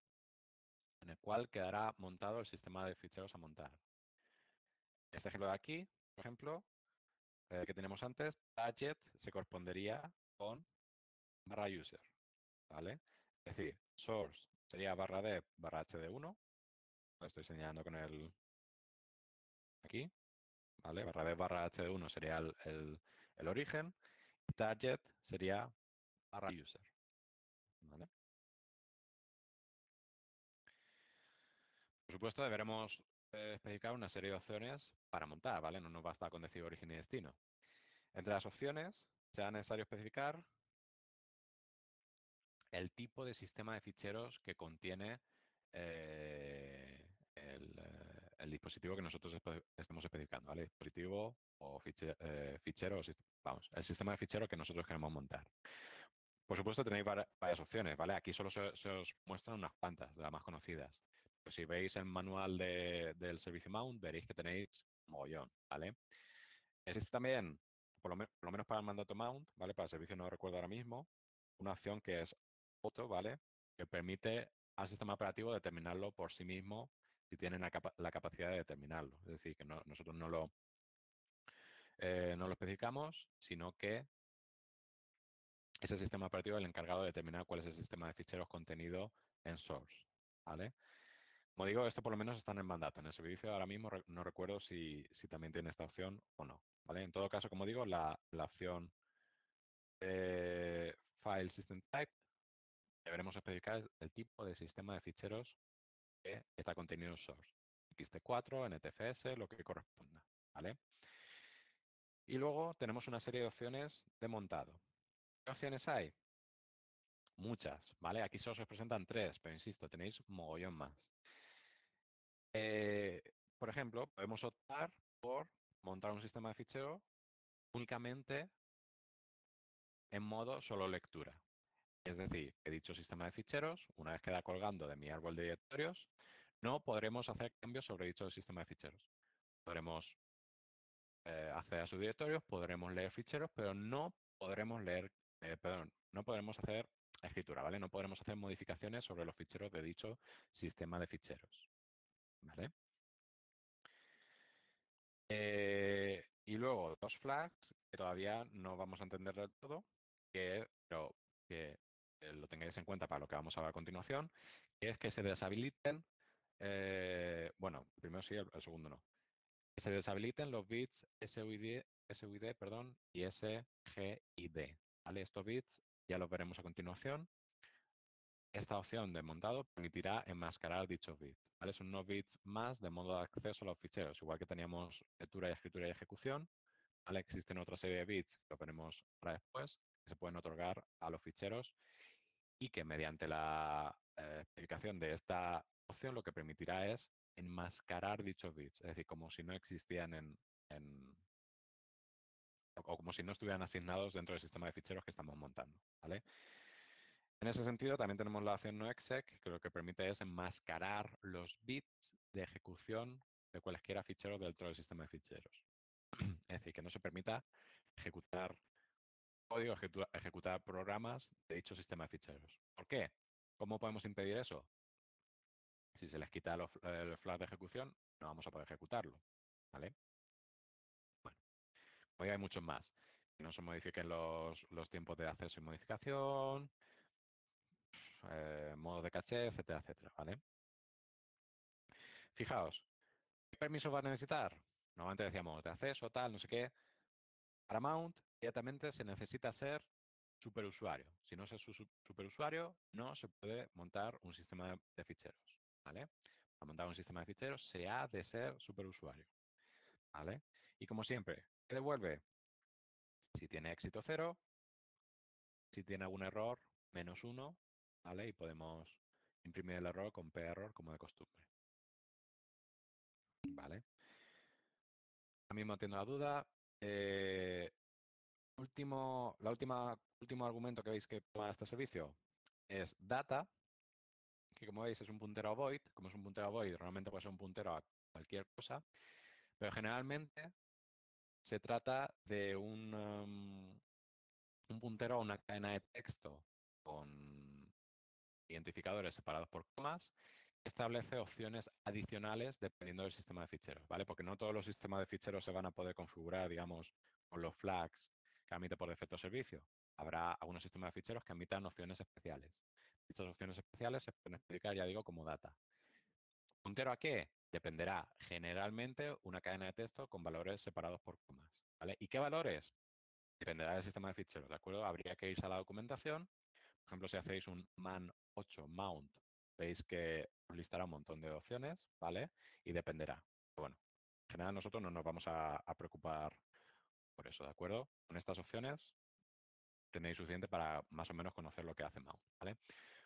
en el cual quedará montado el sistema de ficheros a montar. Este ejemplo de aquí, por ejemplo, que tenemos antes, target se correspondería con barra user, ¿vale? Es decir, source sería barra dev barra hd1, lo estoy señalando con el aquí, ¿vale? Barra dev barra hd1 sería el origen, y target sería barra user, ¿vale? Por supuesto, deberemos especificar una serie de opciones para montar, ¿vale? No nos basta con decir origen y destino. Entre las opciones, será necesario especificar el tipo de sistema de ficheros que contiene el dispositivo que nosotros estemos especificando, ¿vale? Dispositivo o fichero, vamos, el sistema de ficheros que nosotros queremos montar. Por supuesto, tenéis varias opciones, ¿vale? Aquí solo se os muestran unas cuantas, de las más conocidas. Pues si veis el manual del servicio mount, veréis que tenéis un mogollón, ¿vale? Existe también, por lo menos para el mandato mount, ¿vale? Para el servicio no recuerdo ahora mismo, una opción que es auto, ¿vale? Que permite al sistema operativo determinarlo por sí mismo si tiene la capacidad de determinarlo. Es decir, que nosotros no lo especificamos, sino que es el sistema operativo el encargado de determinar cuál es el sistema de ficheros contenido en source, ¿vale? Como digo, esto por lo menos está en el mandato. En el servicio ahora mismo no recuerdo si también tiene esta opción o no, ¿vale? En todo caso, como digo, la opción File System Type deberemos especificar el tipo de sistema de ficheros que está contenido en source. XT4, NTFS, lo que corresponda, ¿vale? Y luego tenemos una serie de opciones de montado. ¿Qué opciones hay? Muchas, ¿vale? Aquí solo se os presentan tres, pero insisto, tenéis mogollón más. Eh, por ejemplo, podemos optar por montar un sistema de fichero únicamente en modo solo lectura. Es decir, que dicho sistema de ficheros, una vez queda colgando de mi árbol de directorios, no podremos hacer cambios sobre dicho sistema de ficheros. Podremos acceder a sus directorios, podremos leer ficheros, pero no podremos no podremos hacer escritura, ¿vale? No podremos hacer modificaciones sobre los ficheros de dicho sistema de ficheros, ¿vale? Y luego dos flags que todavía no vamos a entender del todo, pero que lo tengáis en cuenta para lo que vamos a ver a continuación, que es que se deshabiliten, bueno, primero sí, el segundo no, que se deshabiliten los bits SUID, perdón, y SGID, ¿vale? Estos bits ya los veremos a continuación. Esta opción de montado permitirá enmascarar dichos bits, ¿vale? Son unos bits más de modo de acceso a los ficheros, igual que teníamos lectura y escritura y ejecución, ¿vale? Existen otra serie de bits que lo veremos para después, que se pueden otorgar a los ficheros y que mediante la especificación de esta opción lo que permitirá es enmascarar dichos bits, es decir, como si no existían o como si no estuvieran asignados dentro del sistema de ficheros que estamos montando, ¿vale? En ese sentido, también tenemos la opción noexec, que lo que permite es enmascarar los bits de ejecución de cualesquiera ficheros dentro del sistema de ficheros. Es decir, que no se permita ejecutar código, ejecutar programas de dicho sistema de ficheros. ¿Por qué? ¿Cómo podemos impedir eso? Si se les quita el flag de ejecución, no vamos a poder ejecutarlo, ¿vale? Bueno, hoy hay muchos más. Que no se modifiquen los tiempos de acceso y modificación, modos de caché, etcétera, etcétera, ¿vale? Fijaos, ¿qué permisos va a necesitar? Normalmente decíamos de acceso, tal, no sé qué. Para mount, inmediatamente se necesita ser superusuario. Si no es superusuario, no se puede montar un sistema de ficheros, ¿vale? Para montar un sistema de ficheros se ha de ser superusuario, ¿vale? Y como siempre, ¿qué devuelve? Si tiene éxito 0, si tiene algún error, -1, ¿vale? Y podemos imprimir el error con p-error como de costumbre, ¿vale? Ahora mismo entiendo la duda. Último argumento que veis que toma este servicio es data, que como veis es un puntero a void. Como es un puntero a void, realmente puede ser un puntero a cualquier cosa, pero generalmente se trata de un puntero a una cadena de texto con identificadores separados por comas, que establece opciones adicionales dependiendo del sistema de ficheros, ¿vale? Porque no todos los sistemas de ficheros se van a poder configurar, digamos, con los flags que admite por defecto el servicio. Habrá algunos sistemas de ficheros que admitan opciones especiales. Dichas opciones especiales se pueden explicar, ya digo, como data. ¿Puntero a qué? Dependerá generalmente una cadena de texto con valores separados por comas, ¿vale? ¿Y qué valores? Dependerá del sistema de ficheros, ¿de acuerdo? Habría que irse a la documentación. Por ejemplo, si hacéis un man8 mount, veis que os listará un montón de opciones, ¿vale? Y dependerá. Pero bueno, en general nosotros no nos vamos a preocupar por eso, ¿de acuerdo? Con estas opciones tenéis suficiente para más o menos conocer lo que hace mount, ¿vale?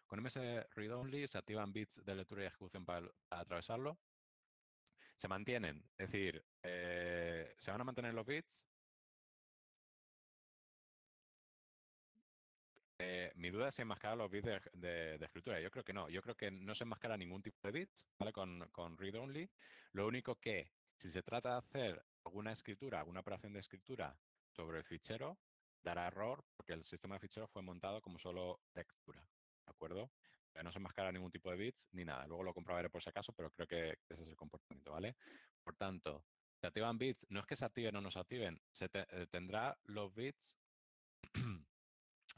Con MS Read Only se activan bits de lectura y ejecución para atravesarlo. Se mantienen, es decir, se van a mantener los bits. Mi duda es si enmascarar los bits de escritura. Yo creo que no. Yo creo que no se enmascara ningún tipo de bits, ¿vale? Con read only. Lo único que, si se trata de hacer alguna escritura, alguna operación de escritura sobre el fichero, dará error porque el sistema de ficheros fue montado como solo lectura, ¿de acuerdo? Pero no se enmascara ningún tipo de bits ni nada. Luego lo comprobaré por si acaso, pero creo que ese es el comportamiento, ¿vale? Por tanto, se activan bits, no es que se activen o no se activen, tendrá los bits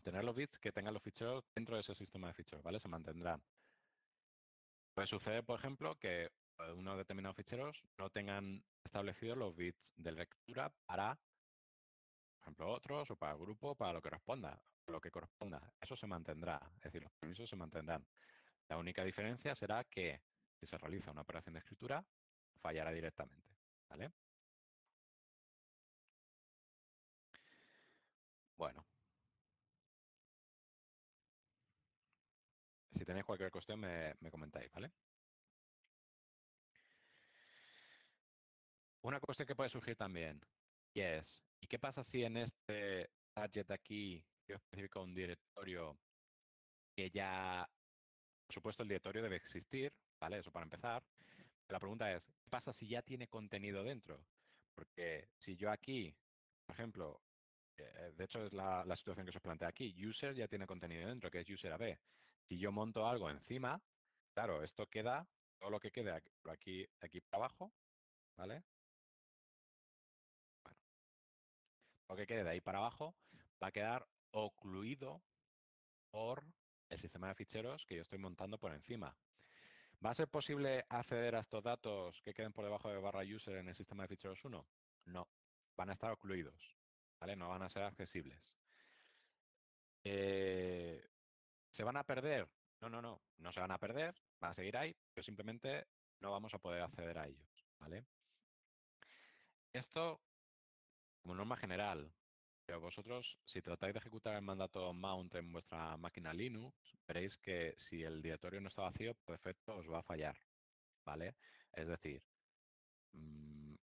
tener los bits que tengan los ficheros dentro de ese sistema de ficheros, ¿vale? Se mantendrán. Puede suceder, por ejemplo, que unos determinados ficheros no tengan establecidos los bits de lectura para, por ejemplo, otros o para el grupo, para lo que corresponda, lo que corresponda. Eso se mantendrá, es decir, los permisos se mantendrán. La única diferencia será que si se realiza una operación de escritura, fallará directamente, ¿vale? Bueno, si tenéis cualquier cuestión me comentáis, ¿vale? Una cuestión que puede surgir también, y es, ¿y qué pasa si en este target de aquí yo especifico un directorio que ya, por supuesto, el directorio debe existir, ¿vale? Eso para empezar. La pregunta es, ¿qué pasa si ya tiene contenido dentro? Porque si yo aquí, por ejemplo, de hecho es la situación que se os plantea aquí, user ya tiene contenido dentro, que es user AB. Si yo monto algo encima, claro, esto queda, todo lo que quede aquí para abajo, ¿vale? Bueno, lo que quede de ahí para abajo va a quedar ocluido por el sistema de ficheros que yo estoy montando por encima. ¿Va a ser posible acceder a estos datos que queden por debajo de barra user en el sistema de ficheros 1? No, van a estar ocluidos, ¿vale? No van a ser accesibles. Eh, ¿Se van a perder? No se van a perder, van a seguir ahí, pero simplemente no vamos a poder acceder a ellos, ¿vale? Esto como norma general, pero vosotros, si tratáis de ejecutar el mandato mount en vuestra máquina Linux, veréis que si el directorio no está vacío, por defecto os va a fallar, ¿vale? Es decir, en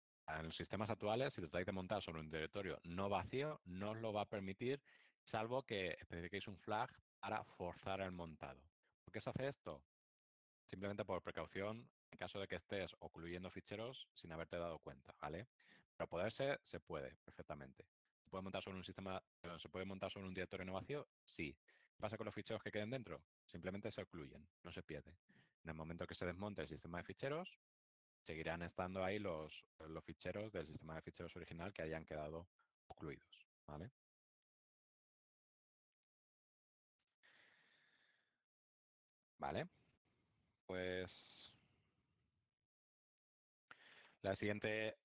los sistemas actuales, si tratáis de montar sobre un directorio no vacío, no os lo va a permitir, salvo que especifiquéis un flag para forzar el montado. ¿Por qué se hace esto? Simplemente por precaución en caso de que estés ocluyendo ficheros sin haberte dado cuenta, ¿vale? Pero poderse, se puede perfectamente. ¿Se puede montar sobre un sistema, se puede montar sobre un directorio no vacío? Sí. ¿Qué pasa con los ficheros que queden dentro? Simplemente se ocluyen, no se pierde. En el momento que se desmonte el sistema de ficheros, seguirán estando ahí los ficheros del sistema de ficheros original que hayan quedado ocluidos, ¿vale? Vale, pues la siguiente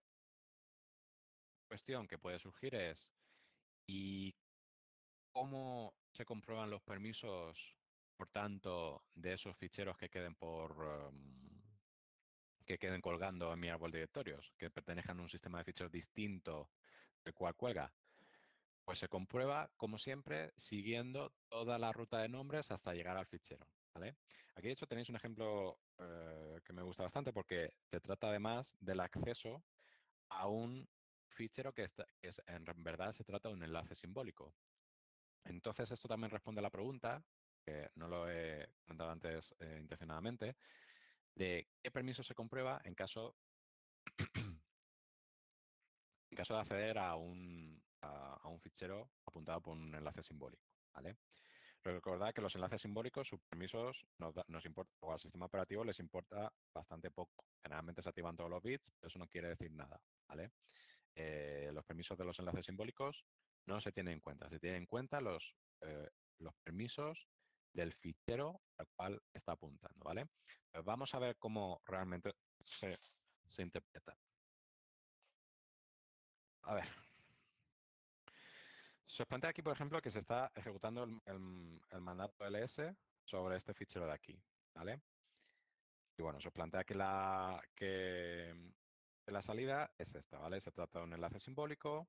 cuestión que puede surgir es, ¿y cómo se comprueban los permisos, por tanto, de esos ficheros que queden que queden colgando en mi árbol de directorios, que pertenezcan a un sistema de ficheros distinto del cual cuelga? Pues se comprueba, como siempre, siguiendo toda la ruta de nombres hasta llegar al fichero, ¿vale? Aquí, de hecho, tenéis un ejemplo que me gusta bastante porque se trata además del acceso a un fichero en verdad se trata de un enlace simbólico. Entonces, esto también responde a la pregunta, que no lo he comentado antes intencionadamente, de qué permiso se comprueba en caso de acceder a un fichero apuntado por un enlace simbólico, ¿vale? Recordad que los enlaces simbólicos, sus permisos nos importa, o al sistema operativo les importa bastante poco. Generalmente se activan todos los bits, pero eso no quiere decir nada, ¿vale? Los permisos de los enlaces simbólicos no se tienen en cuenta. Se tienen en cuenta los permisos del fichero al cual está apuntando, ¿vale? Pues vamos a ver cómo realmente se interpreta. A ver, se os plantea aquí, por ejemplo, que se está ejecutando el mandato ls sobre este fichero de aquí, ¿vale? Y bueno, se os plantea que la salida es esta, ¿vale? Se trata de un enlace simbólico.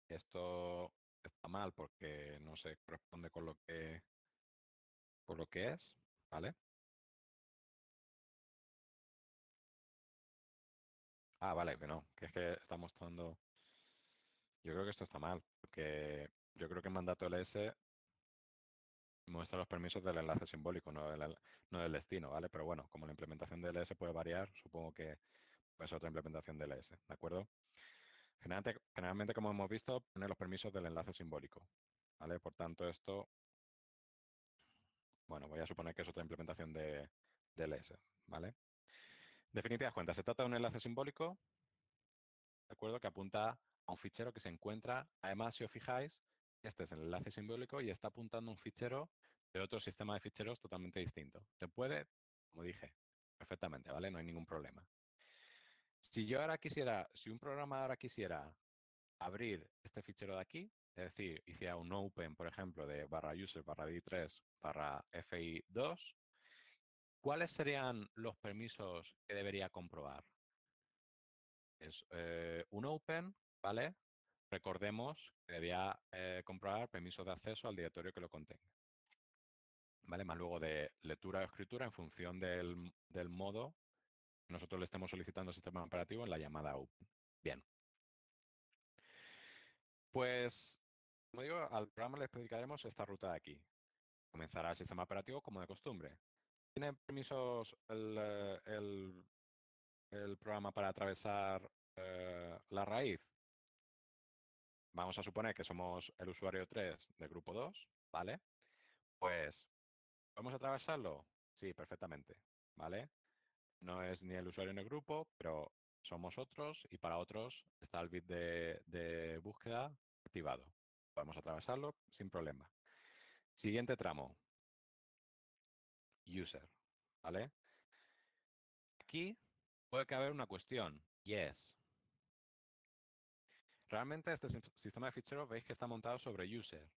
Esto está mal porque no se corresponde con lo que es, ¿vale? Ah, vale, que no, que es que está mostrando. Yo creo que esto está mal, porque yo creo que el mandato ls muestra los permisos del enlace simbólico, no del destino, ¿vale? Pero bueno, como la implementación de ls puede variar, supongo que puede ser otra implementación de ls, ¿de acuerdo? Generalmente, como hemos visto, pone los permisos del enlace simbólico, ¿vale? Por tanto, esto, bueno, voy a suponer que es otra implementación de ls, ¿vale? Definitivas cuentas, se trata de un enlace simbólico, ¿de acuerdo? Que apunta a un fichero que se encuentra, además, si os fijáis, este es el enlace simbólico y está apuntando a un fichero de otro sistema de ficheros totalmente distinto. Se puede, como dije, perfectamente, ¿vale? No hay ningún problema. Si un programa ahora quisiera abrir este fichero de aquí, es decir, hiciera un open, por ejemplo, de /user /d3 /fi2, ¿cuáles serían los permisos que debería comprobar? Es un open, ¿vale? Recordemos que debía comprobar permisos de acceso al directorio que lo contenga, ¿vale? Más luego de lectura o escritura en función del modo que nosotros le estemos solicitando al sistema operativo en la llamada open. Bien, pues, como digo, al programa le explicaremos esta ruta de aquí. Comenzará el sistema operativo como de costumbre. ¿Tiene permisos el programa para atravesar la raíz? Vamos a suponer que somos el usuario 3 del grupo 2, ¿vale? Pues, ¿podemos atravesarlo? Sí, perfectamente, ¿vale? No es ni el usuario ni el grupo, pero somos otros y para otros está el bit de búsqueda activado. Podemos atravesarlo sin problema. Siguiente tramo, user, ¿vale? Aquí puede caber una cuestión y es, realmente este sistema de ficheros veis que está montado sobre user.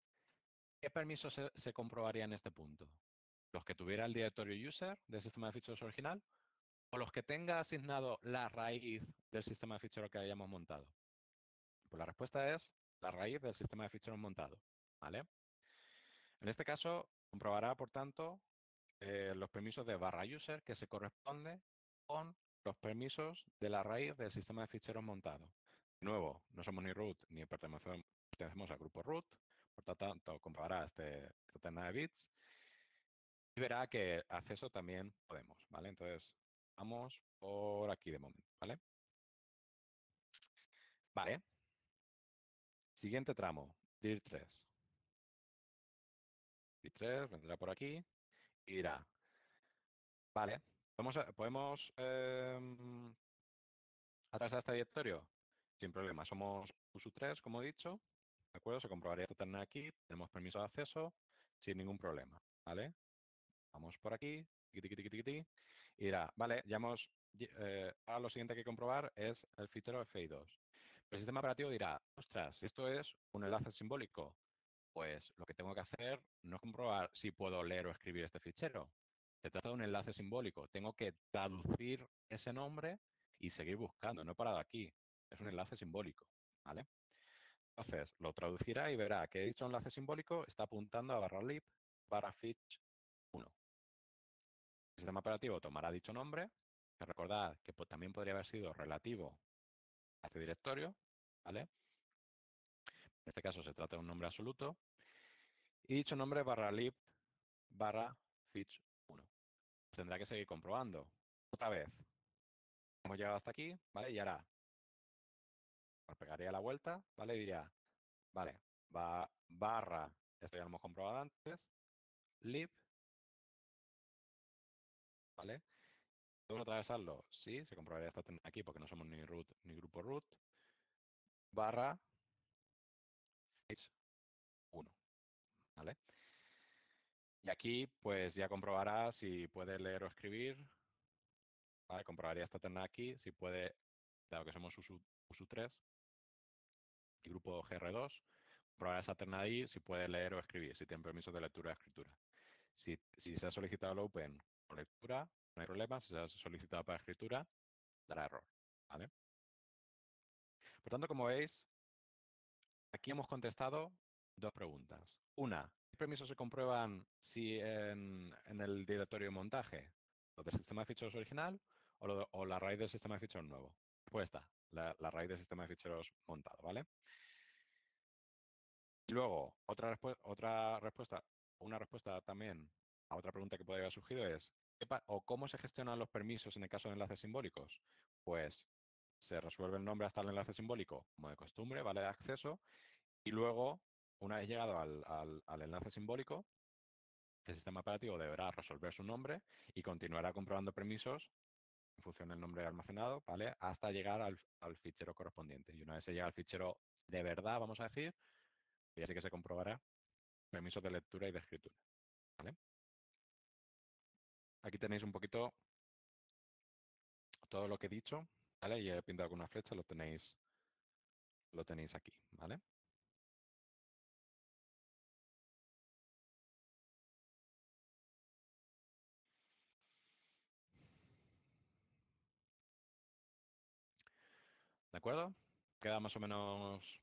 ¿Qué permisos se comprobaría en este punto? ¿Los que tuviera el directorio user del sistema de ficheros original o los que tenga asignado la raíz del sistema de ficheros que hayamos montado? Pues la respuesta es la raíz del sistema de ficheros montado, ¿vale? En este caso, comprobará, por tanto, los permisos de /user que se corresponde con los permisos de la raíz del sistema de ficheros montado. De nuevo, no somos ni root ni pertenecemos al grupo root, por lo tanto, comprobará esta terna de bits y verá que acceso también podemos, ¿vale? Entonces, vamos por aquí de momento, ¿vale? Vale. Siguiente tramo, dir3. Dir3 vendrá por aquí y dirá, vale, ¿podemos atravesar este directorio? Sin problema, somos usu3, como he dicho, ¿de acuerdo? Se comprobaría esta terna aquí, tenemos permiso de acceso sin ningún problema, ¿vale? Vamos por aquí, tiqui, tiqui, tiqui, tiqui, y dirá, vale, ya hemos, ahora lo siguiente que hay que comprobar es el fichero FI2. El sistema operativo dirá, ostras, si esto es un enlace simbólico, pues lo que tengo que hacer no es comprobar si puedo leer o escribir este fichero. Se trata de un enlace simbólico. Tengo que traducir ese nombre y seguir buscando. No he parado aquí. Es un enlace simbólico, ¿vale? Entonces, lo traducirá y verá que dicho enlace simbólico está apuntando a /lib /fetch 1. El sistema operativo tomará dicho nombre, que recordad que también podría haber sido relativo a este directorio, ¿vale? En este caso se trata de un nombre absoluto, y dicho nombre /lib /fetch 1. Tendrá que seguir comprobando. Otra vez, hemos llegado hasta aquí, ¿vale? Y ahora pegaría la vuelta, ¿vale? Y diría, vale, va barra, esto ya lo hemos comprobado antes, lib, ¿vale? ¿Podemos atravesarlo? Sí, se comprobaría esta tecla aquí porque no somos ni root ni grupo root, barra fetch 1, ¿vale? Y aquí, pues ya comprobará si puede leer o escribir, ¿vale? Comprobaría esta terna aquí, si puede, dado que somos usu3 y grupo gr2, comprobará esa terna ahí si puede leer o escribir, si tiene permisos de lectura y escritura. Si se ha solicitado el open por lectura, no hay problema. Si se ha solicitado para escritura, dará error, ¿vale? Por tanto, como veis, aquí hemos contestado dos preguntas. Una, ¿qué permisos se comprueban si en el directorio de montaje? ¿Lo del sistema de ficheros original o la raíz del sistema de ficheros nuevo? Pues está, la raíz del sistema de ficheros montado, ¿vale? Y luego, otra respuesta, una respuesta también a otra pregunta que podría haber surgido es, ¿cómo se gestionan los permisos en el caso de enlaces simbólicos? Pues se resuelve el nombre hasta el enlace simbólico, como de costumbre, vale de acceso, y luego, una vez llegado al enlace simbólico, el sistema operativo deberá resolver su nombre y continuará comprobando permisos en función del nombre almacenado, ¿vale? Hasta llegar al fichero correspondiente. Y una vez se llega al fichero de verdad, vamos a decir, ya sí que se comprobará permisos de lectura y de escritura, ¿vale? Aquí tenéis un poquito todo lo que he dicho, ¿vale? Y he pintado con una flecha, lo tenéis aquí, ¿vale? ¿De acuerdo? ¿Queda más o menos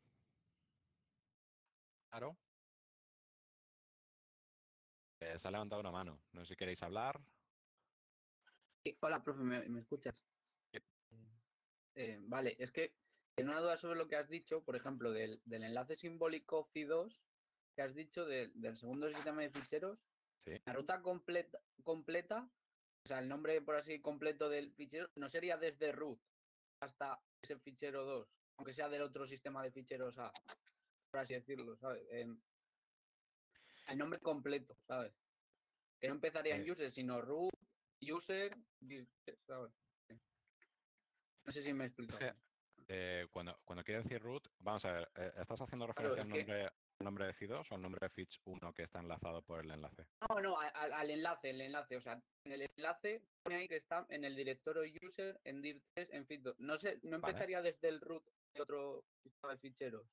claro? Se ha levantado una mano. No sé si queréis hablar. Sí, hola, profe, ¿me escuchas? Sí. Vale, es que tengo una duda sobre lo que has dicho, por ejemplo, del enlace simbólico FI2 que has dicho del segundo sistema de ficheros, Sí. la ruta completa, o sea, el nombre por así completo del fichero, no sería desde root hasta ese fichero 2, aunque sea del otro sistema de ficheros A, por así decirlo, ¿sabes? El nombre completo, ¿sabes? Que no empezaría en Eh, user, sino root, user, ¿sabes? No sé si me he es explicado que bien. cuando quiere decir root, vamos a ver, ¿estás haciendo Claro, referencia es que al nombre de FI2 o al nombre de Fitch1 que está enlazado por el enlace? no, al enlace, o sea, en el enlace pone ahí que está en el directorio user, en dir3, en fit2. No sé, no Vale. empezaría desde el root de otro sistema de ficheros.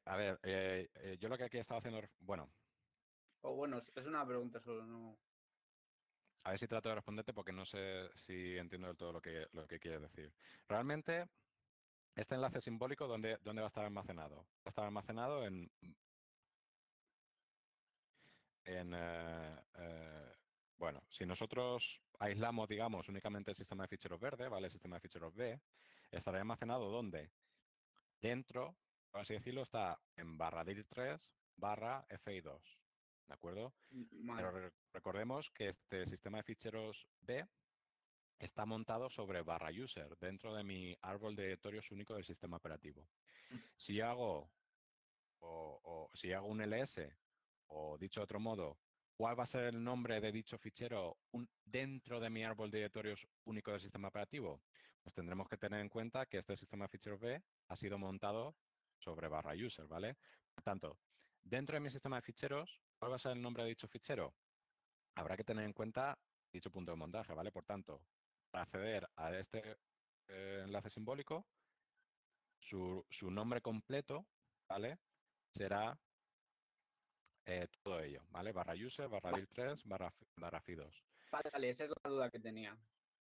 A ver, yo lo que aquí he estado haciendo, bueno, O bueno, es una pregunta solo, no. a ver si trato de responderte porque no sé si entiendo del todo lo que quieres decir. Realmente, este enlace simbólico, ¿dónde va a estar almacenado? Va a estar almacenado bueno, si nosotros aislamos, digamos, únicamente el sistema de ficheros verde, ¿vale? El sistema de ficheros B, estará almacenado ¿dónde? Dentro, por así decirlo, está en /dir3 /fi2, ¿de acuerdo? Pero Vale. recordemos que este sistema de ficheros B está montado sobre /user, dentro de mi árbol de directorios único del sistema operativo. Si hago, si hago un ls, o dicho de otro modo, ¿cuál va a ser el nombre de dicho fichero dentro de mi árbol de directorios único del sistema operativo? Pues tendremos que tener en cuenta que este sistema de ficheros B ha sido montado sobre /user, ¿vale? Por tanto, dentro de mi sistema de ficheros, ¿cuál va a ser el nombre de dicho fichero? habrá que tener en cuenta dicho punto de montaje, ¿vale? Por tanto, para acceder a este enlace simbólico, su nombre completo, ¿vale? Será todo ello, ¿vale? Barra user, barra dir3, barra fi2. Vale, vale, esa es la duda que tenía.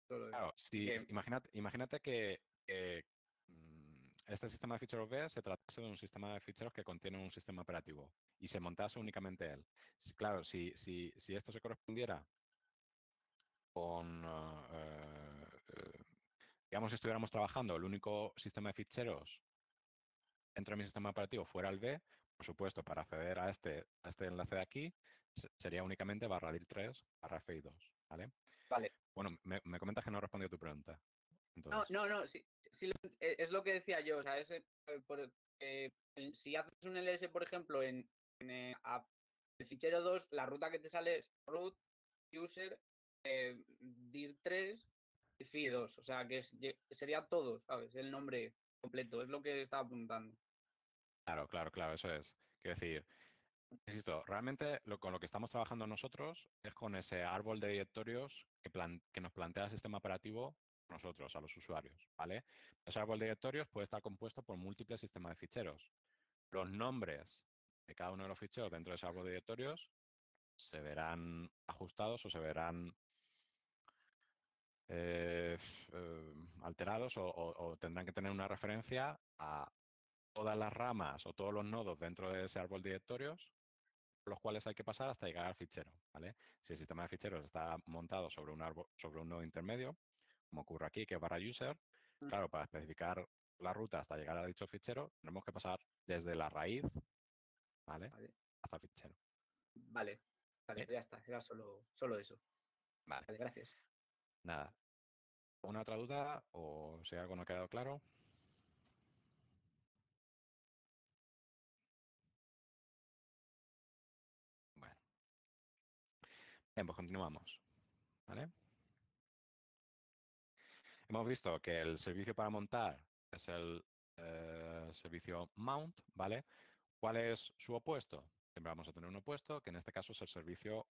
Solo eso. Claro, Que, imagínate que este sistema de ficheros B se tratase de un sistema de ficheros que contiene un sistema operativo y se montase únicamente él. Claro, si esto se correspondiera con, digamos, si estuviéramos trabajando, el único sistema de ficheros dentro de mi sistema operativo fuera el B, por supuesto, para acceder a este enlace de aquí, sería únicamente barra dir3, barra fi2, ¿vale? vale. Bueno, me comentas que no he respondido a tu pregunta. No, Entonces, no, no, sí, sí, es lo que decía yo, o sea, si haces un ls, por ejemplo, el fichero 2, la ruta que te sale es root, user, dir3, fi2, o sea, sería todo, ¿sabes? El nombre completo, es lo que estaba apuntando. claro, eso es. Quiero decir, insisto, realmente con lo que estamos trabajando nosotros es con ese árbol de directorios que nos plantea el sistema operativo a nosotros, a los usuarios, ¿vale? Ese árbol de directorios puede estar compuesto por múltiples sistemas de ficheros. Los nombres de cada uno de los ficheros dentro de ese árbol de directorios se verán ajustados o se verán alterados o tendrán que tener una referencia a todas las ramas o todos los nodos dentro de ese árbol de directorios por los cuales hay que pasar hasta llegar al fichero, ¿vale? Si el sistema de ficheros está montado sobre un árbol, sobre un nodo intermedio, como ocurre aquí, que es barra user, claro, para especificar la ruta hasta llegar a dicho fichero, tenemos que pasar desde la raíz, ¿vale? Vale, Hasta el fichero. vale, vale, ¿Eh? ya está, era solo eso. Vale, Vale, gracias. nada. ¿Una otra duda o si algo no ha quedado claro? Bueno, bien, pues continuamos, ¿vale? Hemos visto que el servicio para montar es el servicio mount, ¿vale? ¿Cuál es su opuesto? Siempre vamos a tener un opuesto, que en este caso es el servicio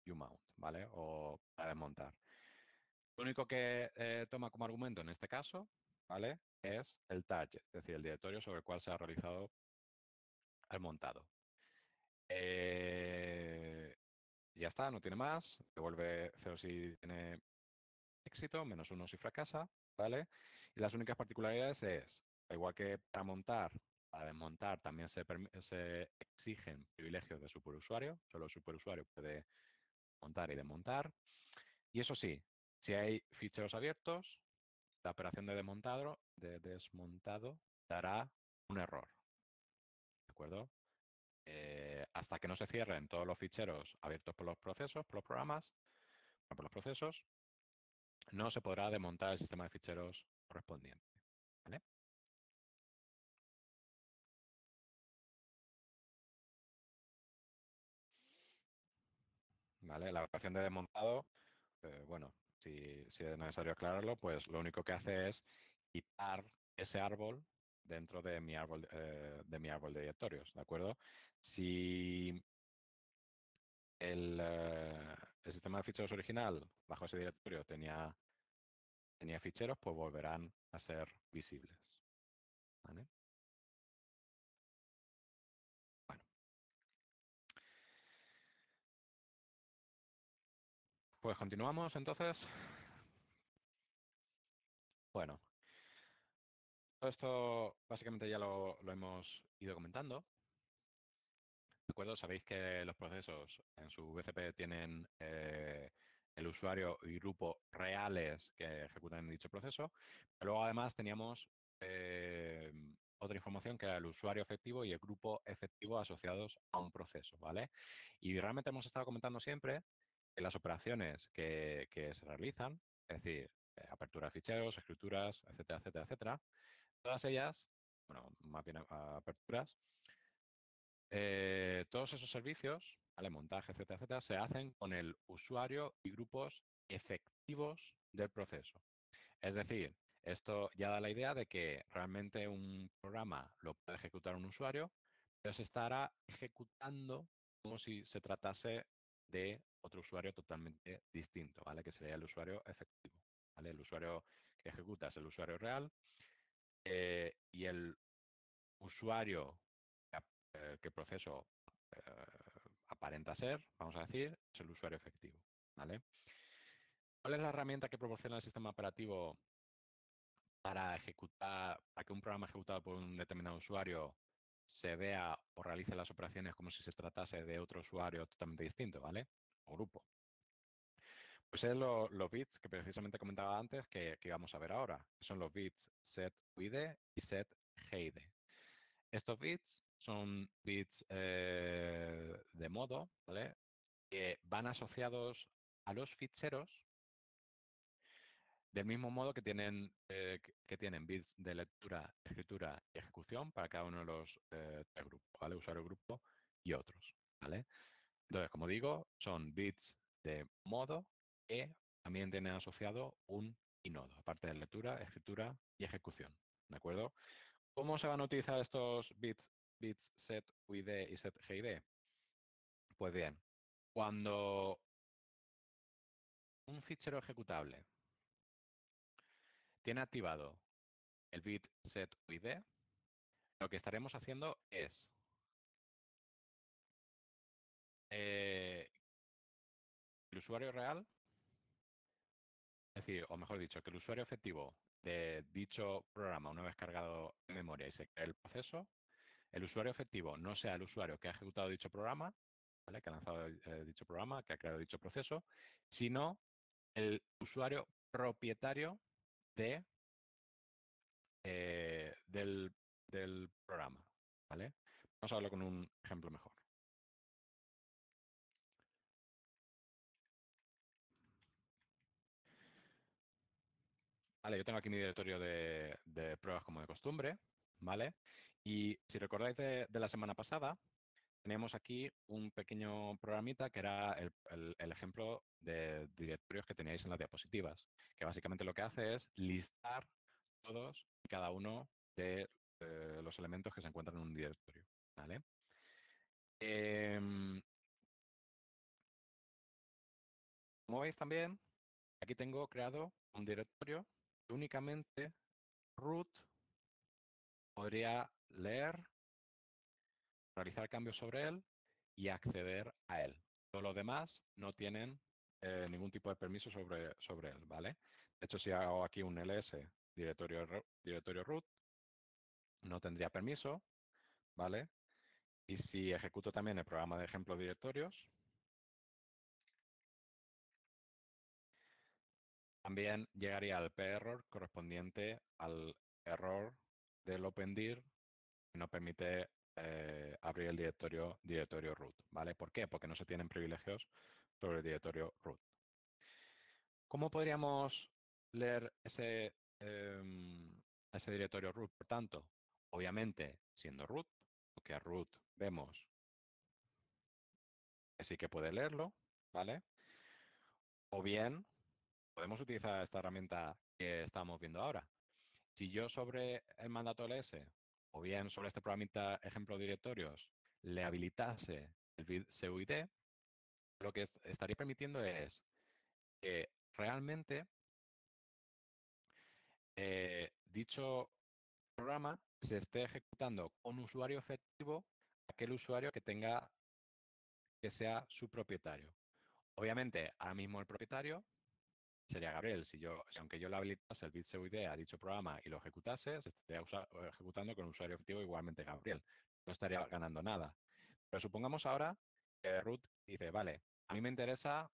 umount, ¿vale? O para desmontar. Lo único que toma como argumento en este caso, ¿vale? Es el target, es decir, el directorio sobre el cual se ha realizado el montado. Ya está, no tiene más. Devuelve 0 si tiene éxito, -1 si fracasa, ¿vale? Y las únicas particularidades es, al igual que para montar, para desmontar también se exigen privilegios de superusuario, solo el superusuario puede montar y desmontar. Y eso sí, si hay ficheros abiertos, la operación de desmontado dará un error, ¿de acuerdo? Hasta que no se cierren todos los ficheros abiertos por los procesos, por los programas, por los procesos, no se podrá desmontar el sistema de ficheros correspondiente, ¿vale? ¿Vale? La operación de desmontado, bueno, si es necesario aclararlo, pues lo único que hace es quitar ese árbol dentro de mi árbol de directorios, ¿de acuerdo? Si el sistema de ficheros original bajo ese directorio tenía ficheros, pues volverán a ser visibles, ¿vale? Bueno, pues continuamos entonces. Bueno, todo esto básicamente ya lo hemos ido comentando. ¿De acuerdo? Sabéis que los procesos en su VCP tienen el usuario y grupo reales que ejecutan dicho proceso. Pero luego además teníamos otra información que era el usuario efectivo y el grupo efectivo asociados a un proceso, ¿vale? Y realmente hemos estado comentando siempre que las operaciones que se realizan, es decir, apertura de ficheros, escrituras, etcétera, etcétera, etcétera, todas ellas, bueno, más bien aperturas, todos esos servicios, ¿vale? Montaje, etcétera, etcétera, se hacen con el usuario y grupos efectivos del proceso. Es decir, esto ya da la idea de que realmente un programa lo puede ejecutar un usuario, pero se estará ejecutando como si se tratase de otro usuario totalmente distinto, ¿vale? Que sería el usuario efectivo, ¿vale? El usuario que ejecuta es el usuario real y el usuario que el proceso aparenta ser, vamos a decir, es el usuario efectivo, ¿vale? ¿Cuál es la herramienta que proporciona el sistema operativo para que un programa ejecutado por un determinado usuario se vea o realice las operaciones como si se tratase de otro usuario totalmente distinto, ¿vale? O grupo. Pues es los bits que precisamente comentaba antes que íbamos a ver ahora, que son los bits setUID y setGID. Estos bits son bits de modo, ¿vale? Que van asociados a los ficheros del mismo modo que tienen bits de lectura, escritura y ejecución para cada uno de los tres grupos, ¿vale? Usuario, grupo y otros, ¿vale? Entonces, como digo, son bits de modo que también tienen asociado un inodo, aparte de lectura, escritura y ejecución, ¿de acuerdo? ¿Cómo se van a utilizar estos bits setUID y setGID? Pues bien, cuando un fichero ejecutable tiene activado el bit setUID, lo que estaremos haciendo es el usuario real, es decir, o mejor dicho, que el usuario efectivo de dicho programa, una vez cargado en memoria y se cree el proceso, el usuario efectivo no sea el usuario que ha ejecutado dicho programa, ¿vale? Que ha lanzado dicho programa, que ha creado dicho proceso, sino el usuario propietario de, del programa, ¿vale? Vamos a verlo con un ejemplo mejor. Vale, yo tengo aquí mi directorio de pruebas como de costumbre, ¿vale? Y si recordáis de la semana pasada, teníamos aquí un pequeño programita que era el ejemplo de directorios que teníais en las diapositivas, que básicamente lo que hace es listar todos y cada uno de los elementos que se encuentran en un directorio, ¿vale? Como veis también, aquí tengo creado un directorio que únicamente root podría leer, realizar cambios sobre él y acceder a él. Todos los demás no tienen ningún tipo de permiso sobre él, ¿vale? De hecho, si hago aquí un ls directorio root, no tendría permiso, ¿vale? Y si ejecuto también el programa de ejemplo directorios, también llegaría al p-error correspondiente al error del opendir que no permite abrir el directorio root, ¿vale? ¿Por qué? Porque no se tienen privilegios sobre el directorio root. ¿Cómo podríamos leer ese directorio root? Por tanto, obviamente, siendo root, porque a root vemos que sí que puede leerlo, ¿vale? O bien, podemos utilizar esta herramienta que estamos viendo ahora. Si yo sobre el mandato ls, o bien sobre este programita ejemplo directorios, le habilitase el bit SEUID, lo que estaría permitiendo es que realmente dicho programa se esté ejecutando con usuario efectivo aquel usuario que sea su propietario. Obviamente, ahora mismo el propietario sería Gabriel. Si aunque yo le habilitase el bit SEUID a dicho programa y lo ejecutase, se estaría ejecutando con usuario efectivo igualmente Gabriel. No estaría ganando nada. Pero supongamos ahora que root dice, vale, a mí me interesa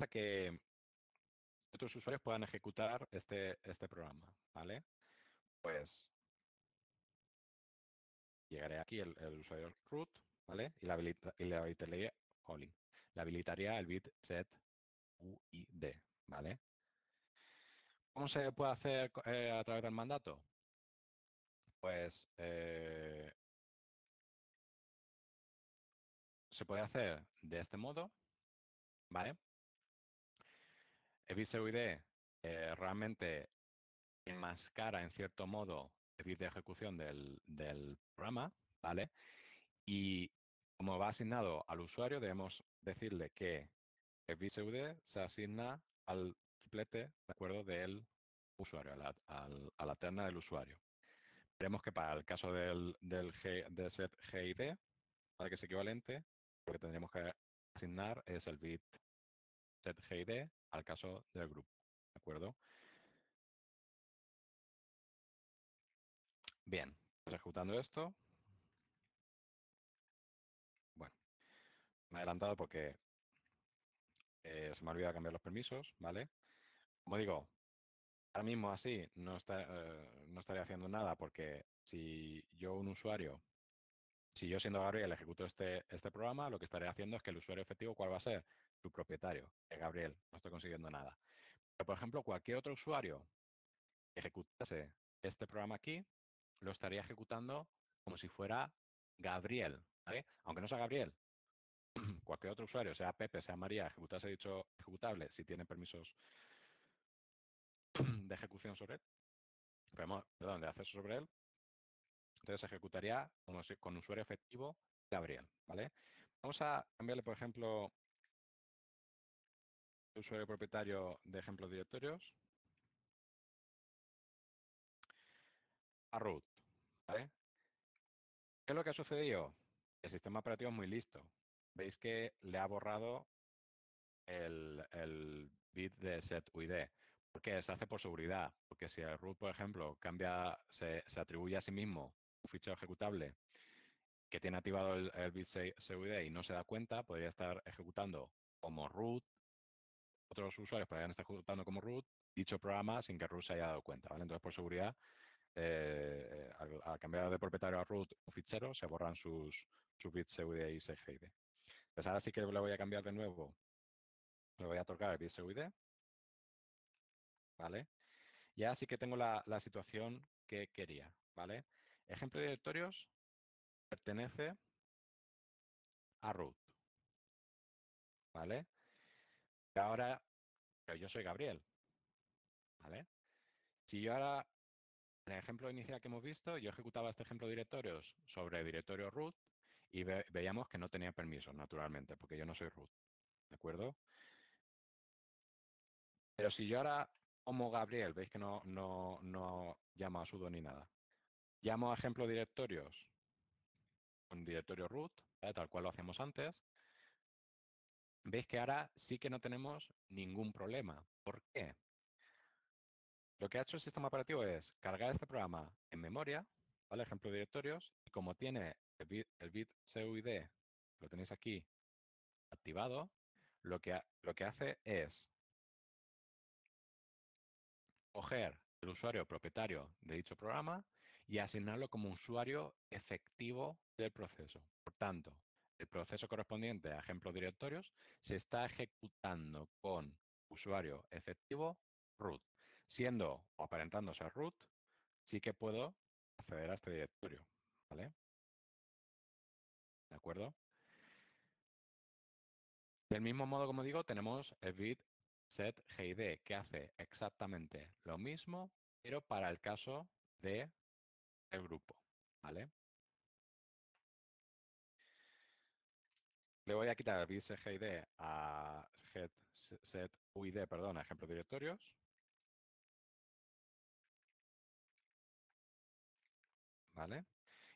que otros usuarios puedan ejecutar este programa, ¿vale? Pues llegaré aquí el usuario root, ¿vale? Y le habilitaría el bit set UID, ¿vale? ¿Cómo se puede hacer a través del mandato? Pues se puede hacer de este modo, ¿vale? El bit SEUID realmente enmascara en cierto modo el bit de ejecución del programa, ¿vale? Y como va asignado al usuario, debemos decirle que el bit CUD se asigna al triplete, ¿de acuerdo?, del usuario, a la terna del usuario. Veremos que para el caso del set GID, para que es equivalente, lo que tendríamos que asignar es el bit set GID al caso del grupo, ¿de acuerdo? Bien, pues ejecutando esto, bueno, me he adelantado porque se me ha olvidado cambiar los permisos, ¿vale? Como digo, ahora mismo así no estaría haciendo nada porque si yo, un usuario, si yo siendo Gabriel ejecuto este programa, lo que estaré haciendo es que el usuario efectivo, ¿cuál va a ser? Su propietario, que es Gabriel, no estoy consiguiendo nada. Pero, por ejemplo, cualquier otro usuario que ejecutase este programa aquí, lo estaría ejecutando como si fuera Gabriel, ¿vale? Aunque no sea Gabriel, cualquier otro usuario, sea Pepe, sea María, ejecutase dicho ejecutable si tiene permisos de ejecución sobre él, perdón, de acceso sobre él, entonces se ejecutaría como si, con usuario efectivo Gabriel, ¿vale? Vamos a cambiarle, por ejemplo, el usuario propietario de ejemplos directorios a root, ¿vale? ¿Qué es lo que ha sucedido? El sistema operativo es muy listo. Veis que le ha borrado el bit de setuid. ¿Por qué? Se hace por seguridad. Porque si el root, por ejemplo, se atribuye a sí mismo un fichero ejecutable que tiene activado el bit setuid y no se da cuenta, podría estar ejecutando como root, otros usuarios podrían estar ejecutando como root dicho programa sin que root se haya dado cuenta, ¿vale? Entonces, por seguridad, al cambiar de propietario a root un fichero, se borran sus bits CUD y SGID. Pues ahora sí que le voy a cambiar de nuevo. Le voy a otorgar el bit CUD, ¿vale? Y ahora sí que tengo la situación que quería, ¿vale? Ejemplo de directorios pertenece a root, ¿vale? Y ahora, pero yo soy Gabriel, ¿vale? Si yo ahora, en el ejemplo inicial que hemos visto, yo ejecutaba este ejemplo de directorios sobre directorio root y veíamos que no tenía permiso, naturalmente, porque yo no soy root, ¿de acuerdo? Pero si yo ahora, como Gabriel, veis que no llamo a sudo ni nada, llamo a ejemplo directorios con directorio root, ¿vale?, tal cual lo hacíamos antes, veis que ahora sí que no tenemos ningún problema. ¿Por qué? Lo que ha hecho el sistema operativo es cargar este programa en memoria, ¿vale? Ejemplo de directorios, y como tiene el bit CUID, lo tenéis aquí activado, lo que hace es coger el usuario propietario de dicho programa y asignarlo como usuario efectivo del proceso. Por tanto, el proceso correspondiente a ejemplos directorios se está ejecutando con usuario efectivo root. Siendo o aparentándose root, sí que puedo acceder a este directorio, ¿vale? ¿De acuerdo? Del mismo modo, como digo, tenemos el bit set GID, que hace exactamente lo mismo, pero para el caso de el grupo, ¿vale? Le voy a quitar el bit set GID a set UID, perdón, a ejemplo directorios, ¿vale?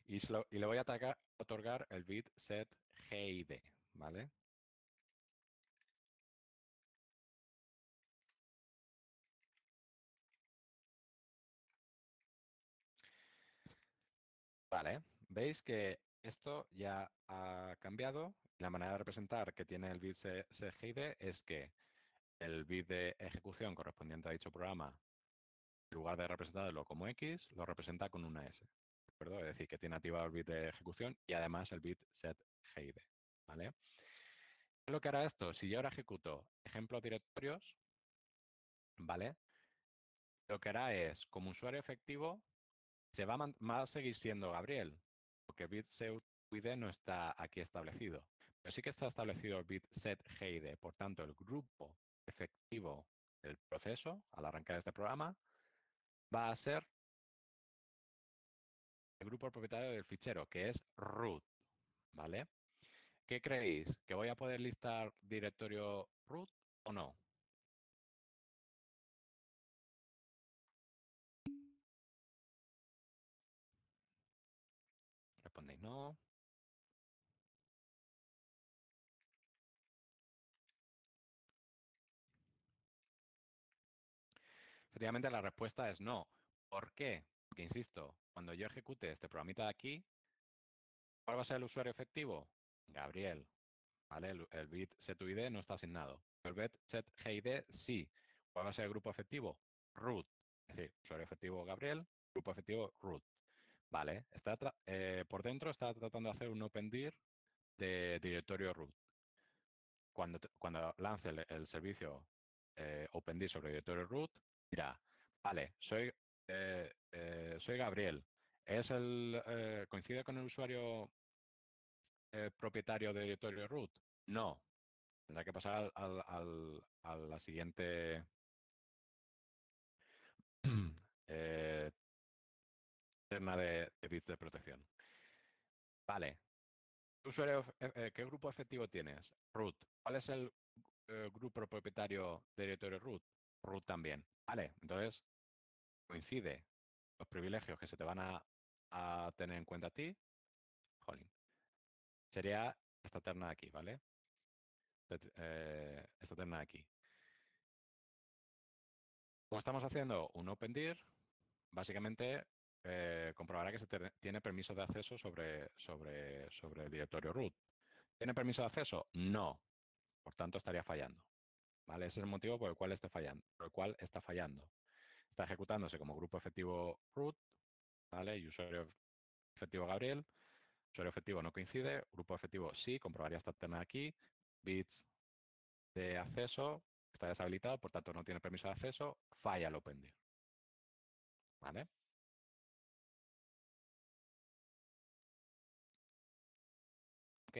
Y le voy a otorgar el bit set GID, ¿vale? Vale, veis que esto ya ha cambiado. La manera de representar que tiene el bit SGID es que el bit de ejecución correspondiente a dicho programa, en lugar de representarlo como X, lo representa con una S, ¿de acuerdo? Es decir, que tiene activado el bit de ejecución y además el bit setGID, ¿vale? ¿Qué es lo que hará esto? Si yo ahora ejecuto ejemplos directorios, ¿vale? Lo que hará es, como usuario efectivo, va a seguir siendo Gabriel, porque bit setUID no está aquí establecido. Pero sí que está establecido el bit setGID. Por tanto, el grupo efectivo del proceso, al arrancar este programa, va a ser el grupo propietario del fichero, que es root, ¿vale? ¿Qué creéis? ¿Que voy a poder listar directorio root o no? Respondéis no. Efectivamente, la respuesta es no. ¿Por qué? Porque, insisto, cuando yo ejecute este programita de aquí, ¿cuál va a ser el usuario efectivo? Gabriel, ¿vale? El bit setUID no está asignado. El bit setGID sí. ¿Cuál va a ser el grupo efectivo? Root. Es decir, usuario efectivo Gabriel, grupo efectivo root. Vale, por dentro está tratando de hacer un opendir de directorio root. Cuando lance el servicio opendir sobre directorio root, dirá, vale, soy Gabriel. ¿Coincide con el usuario propietario de directorio root? No. Tendrá que pasar a la siguiente eh, terna de bits de protección. Vale. ¿Qué grupo efectivo tienes? Root. ¿Cuál es el grupo propietario de directorio root? Root también. Vale, entonces coincide los privilegios que se te van a tener en cuenta a ti. Jolín. Sería esta terna de aquí, ¿vale? Esta terna de aquí. Como estamos haciendo un opendir, básicamente comprobará que tiene permiso de acceso sobre el directorio root. ¿Tiene permiso de acceso? No. Por tanto, estaría fallando. ¿Vale? Ese es el motivo por el cual está fallando. Está ejecutándose como grupo efectivo root, ¿vale? Y usuario efectivo Gabriel. Usuario efectivo no coincide. Grupo efectivo sí. Comprobaría esta terna de aquí. Bits de acceso está deshabilitado, por tanto no tiene permiso de acceso. Falla el opendir. ¿Vale? ¿Ok?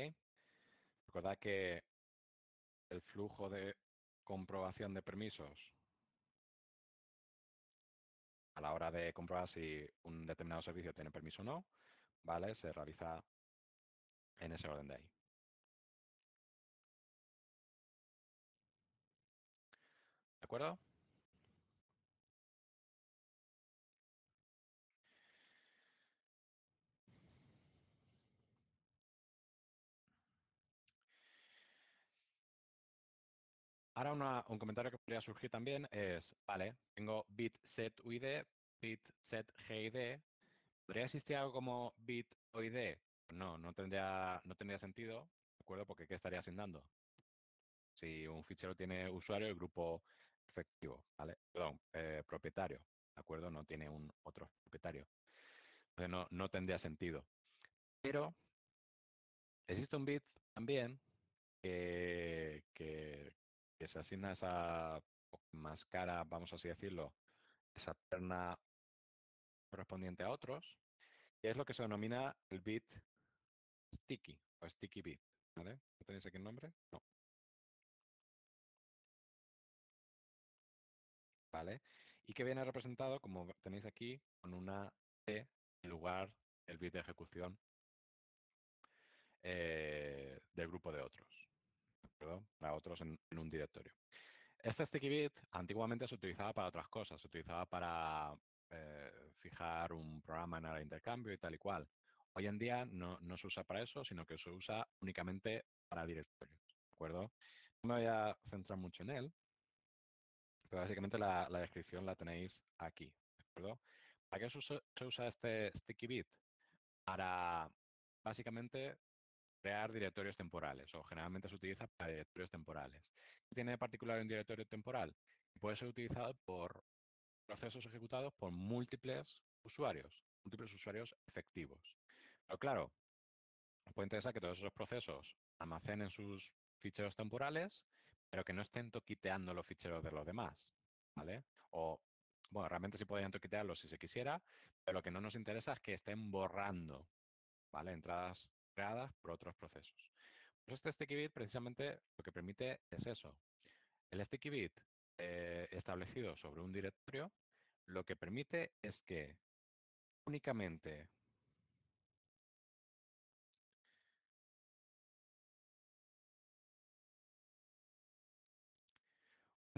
Recordad que el flujo de comprobación de permisos a la hora de comprobar si un determinado servicio tiene permiso o no, ¿vale? Se realiza en ese orden de ahí. ¿De acuerdo? Ahora un comentario que podría surgir también es, vale, tengo bit set UID, bit set GID. ¿Podría existir algo como bit OID? No, no tendría sentido, ¿de acuerdo? Porque ¿qué estaría asignando? Si un fichero tiene usuario y grupo efectivo, ¿vale? Perdón, propietario, ¿de acuerdo? No tiene un otro propietario. Entonces no tendría sentido. Pero existe un bit también que se asigna esa más cara, vamos así decirlo, esa terna correspondiente a otros, que es lo que se denomina el bit sticky o sticky bit. ¿Vale? ¿No tenéis aquí el nombre? No. ¿Vale? Y que viene representado, como tenéis aquí, con una T en lugar del bit de ejecución del grupo de otros. ¿Perdón? Para otros en un directorio. Este sticky bit antiguamente se utilizaba para otras cosas. Se utilizaba para fijar un programa en área de intercambio y tal y cual. Hoy en día no se usa para eso, sino que se usa únicamente para directorios. ¿De acuerdo? No me voy a centrar mucho en él, pero básicamente la descripción la tenéis aquí. ¿De acuerdo? ¿Para qué se usa este sticky bit? Para básicamente crear directorios temporales, o generalmente se utiliza para directorios temporales. ¿Qué tiene de particular un directorio temporal? Puede ser utilizado por procesos ejecutados por múltiples usuarios efectivos. Pero claro, os puede interesar que todos esos procesos almacenen sus ficheros temporales, pero que no estén toquiteando los ficheros de los demás, ¿vale? O, bueno, realmente sí podrían toquitearlos si se quisiera, pero lo que no nos interesa es que estén borrando, ¿vale? Entradas creadas por otros procesos. Pues este sticky bit precisamente lo que permite es eso. El sticky bit establecido sobre un directorio lo que permite es que únicamente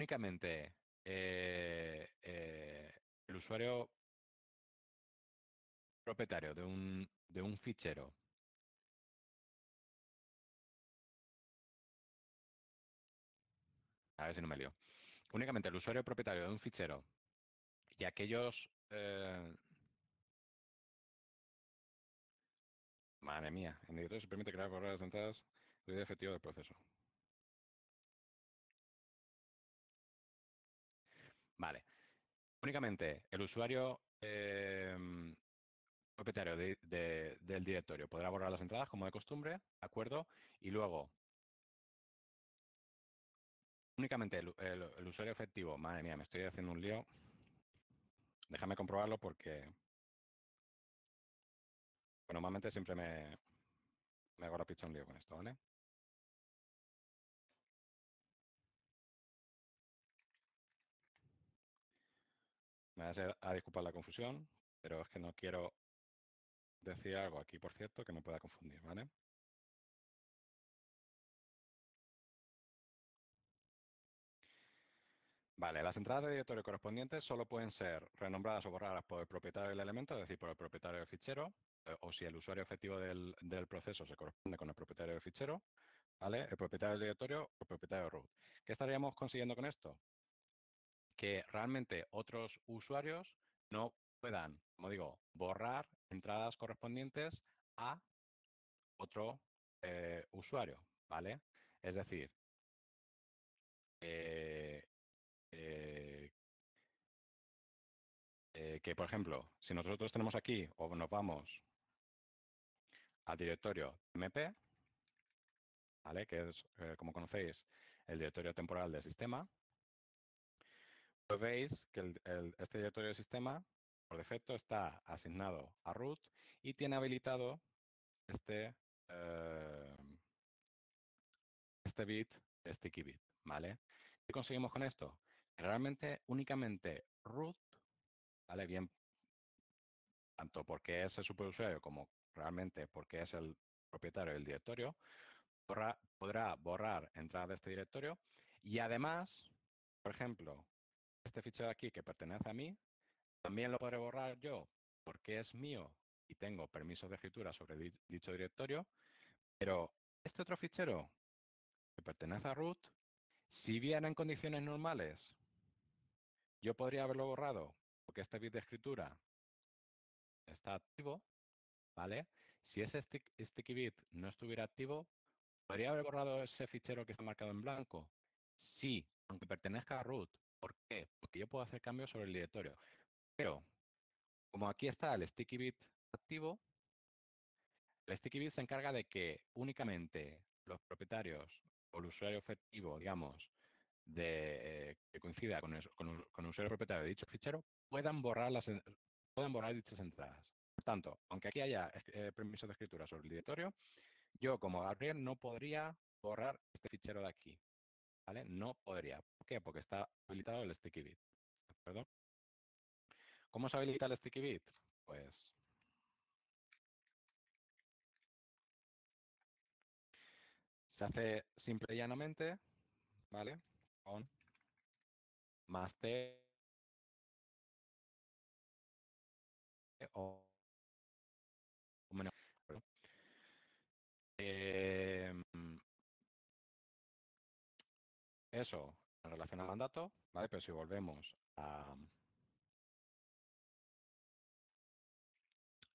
únicamente el usuario propietario de un fichero a ver si no me lío. Únicamente el usuario propietario de un fichero y aquellos... madre mía, en directorio se permite crear borrar las entradas de efectivo del proceso. Vale. Únicamente el usuario propietario del directorio podrá borrar las entradas como de costumbre, ¿de acuerdo? Y luego, únicamente el usuario efectivo, madre mía, me estoy haciendo un lío. Déjame comprobarlo porque normalmente siempre me hago la picha un lío con esto, ¿vale? Me vas a disculpar la confusión, pero es que no quiero decir algo aquí, por cierto, que me pueda confundir, ¿vale? Vale, las entradas de directorio correspondientes solo pueden ser renombradas o borradas por el propietario del elemento, es decir, por el propietario del fichero, o si el usuario efectivo del proceso se corresponde con el propietario del fichero, ¿vale? El propietario del directorio o el propietario de root. ¿Qué estaríamos consiguiendo con esto? Que realmente otros usuarios no puedan, como digo, borrar entradas correspondientes a otro usuario, ¿vale? Es decir, eh, eh, que, por ejemplo, si nosotros tenemos aquí o nos vamos al directorio MP, ¿vale? Que es, como conocéis, el directorio temporal del sistema, pues veis que este directorio del sistema, por defecto, está asignado a root y tiene habilitado este, eh, este bit, sticky bit, ¿vale? ¿Qué conseguimos con esto? Realmente únicamente root, ¿vale? Bien, tanto porque es el superusuario como realmente porque es el propietario del directorio, podrá borrar entradas de este directorio y además, por ejemplo, este fichero de aquí que pertenece a mí, también lo podré borrar yo porque es mío y tengo permisos de escritura sobre dicho directorio, pero este otro fichero que pertenece a root, si viene en condiciones normales, yo podría haberlo borrado porque este bit de escritura está activo, ¿vale? Si ese sticky bit no estuviera activo, ¿podría haber borrado ese fichero que está marcado en blanco? Sí, aunque pertenezca a root. ¿Por qué? Porque yo puedo hacer cambios sobre el directorio. Pero, como aquí está el sticky bit activo, el sticky bit se encarga de que únicamente los propietarios o el usuario efectivo, digamos, que coincida con el usuario propietario de dicho fichero, puedan borrar dichas entradas. Por tanto, aunque aquí haya permisos de escritura sobre el directorio, yo como Gabriel no podría borrar este fichero de aquí, ¿vale? No podría. ¿Por qué? Porque está habilitado el sticky bit, ¿de acuerdo? ¿Cómo se habilita el sticky bit? Pues se hace simple y llanamente, ¿vale? Con más T o menos. Perdón. Em, Eso en relación al mandato, ¿vale? Pero si volvemos a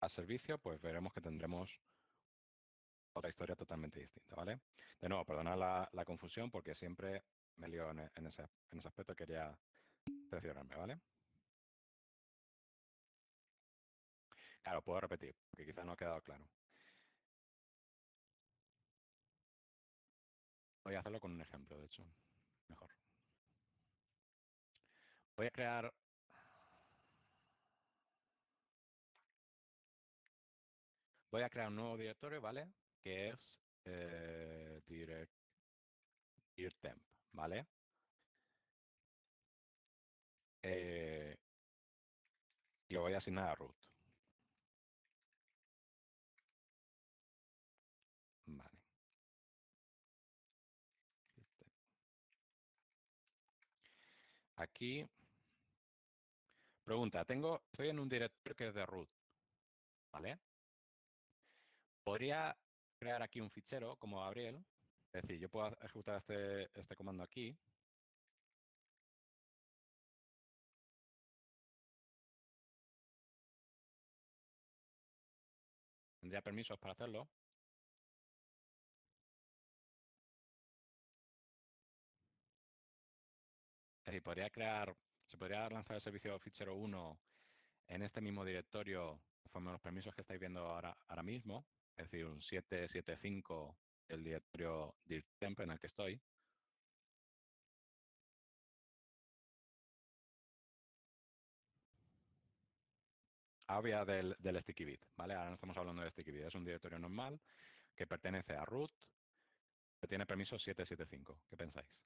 servicio, pues veremos que tendremos otra historia totalmente distinta, ¿vale? De nuevo, perdonad la confusión porque siempre me lío en ese aspecto, quería cerciorarme, ¿vale? Claro, puedo repetir, porque quizás no ha quedado claro. Voy a hacerlo con un ejemplo, de hecho, mejor. Voy a crear un nuevo directorio, ¿vale? Que es directemp, ¿vale? Eh, y lo voy a asignar a root. Vale. aquí, pregunta, estoy en un directorio que es de root, ¿vale? Podría crear aquí un fichero como Gabriel, es decir, yo puedo ejecutar este comando aquí. Tendría permisos para hacerlo. Es decir, se podría lanzar el servicio fichero 1 en este mismo directorio, conforme a los permisos que estáis viendo ahora mismo, es decir, un 775, el directorio dirtemp en el que estoy. Había del sticky bit, ¿vale? Ahora no estamos hablando de sticky bit, es un directorio normal que pertenece a root, que tiene permiso 775. ¿Qué pensáis?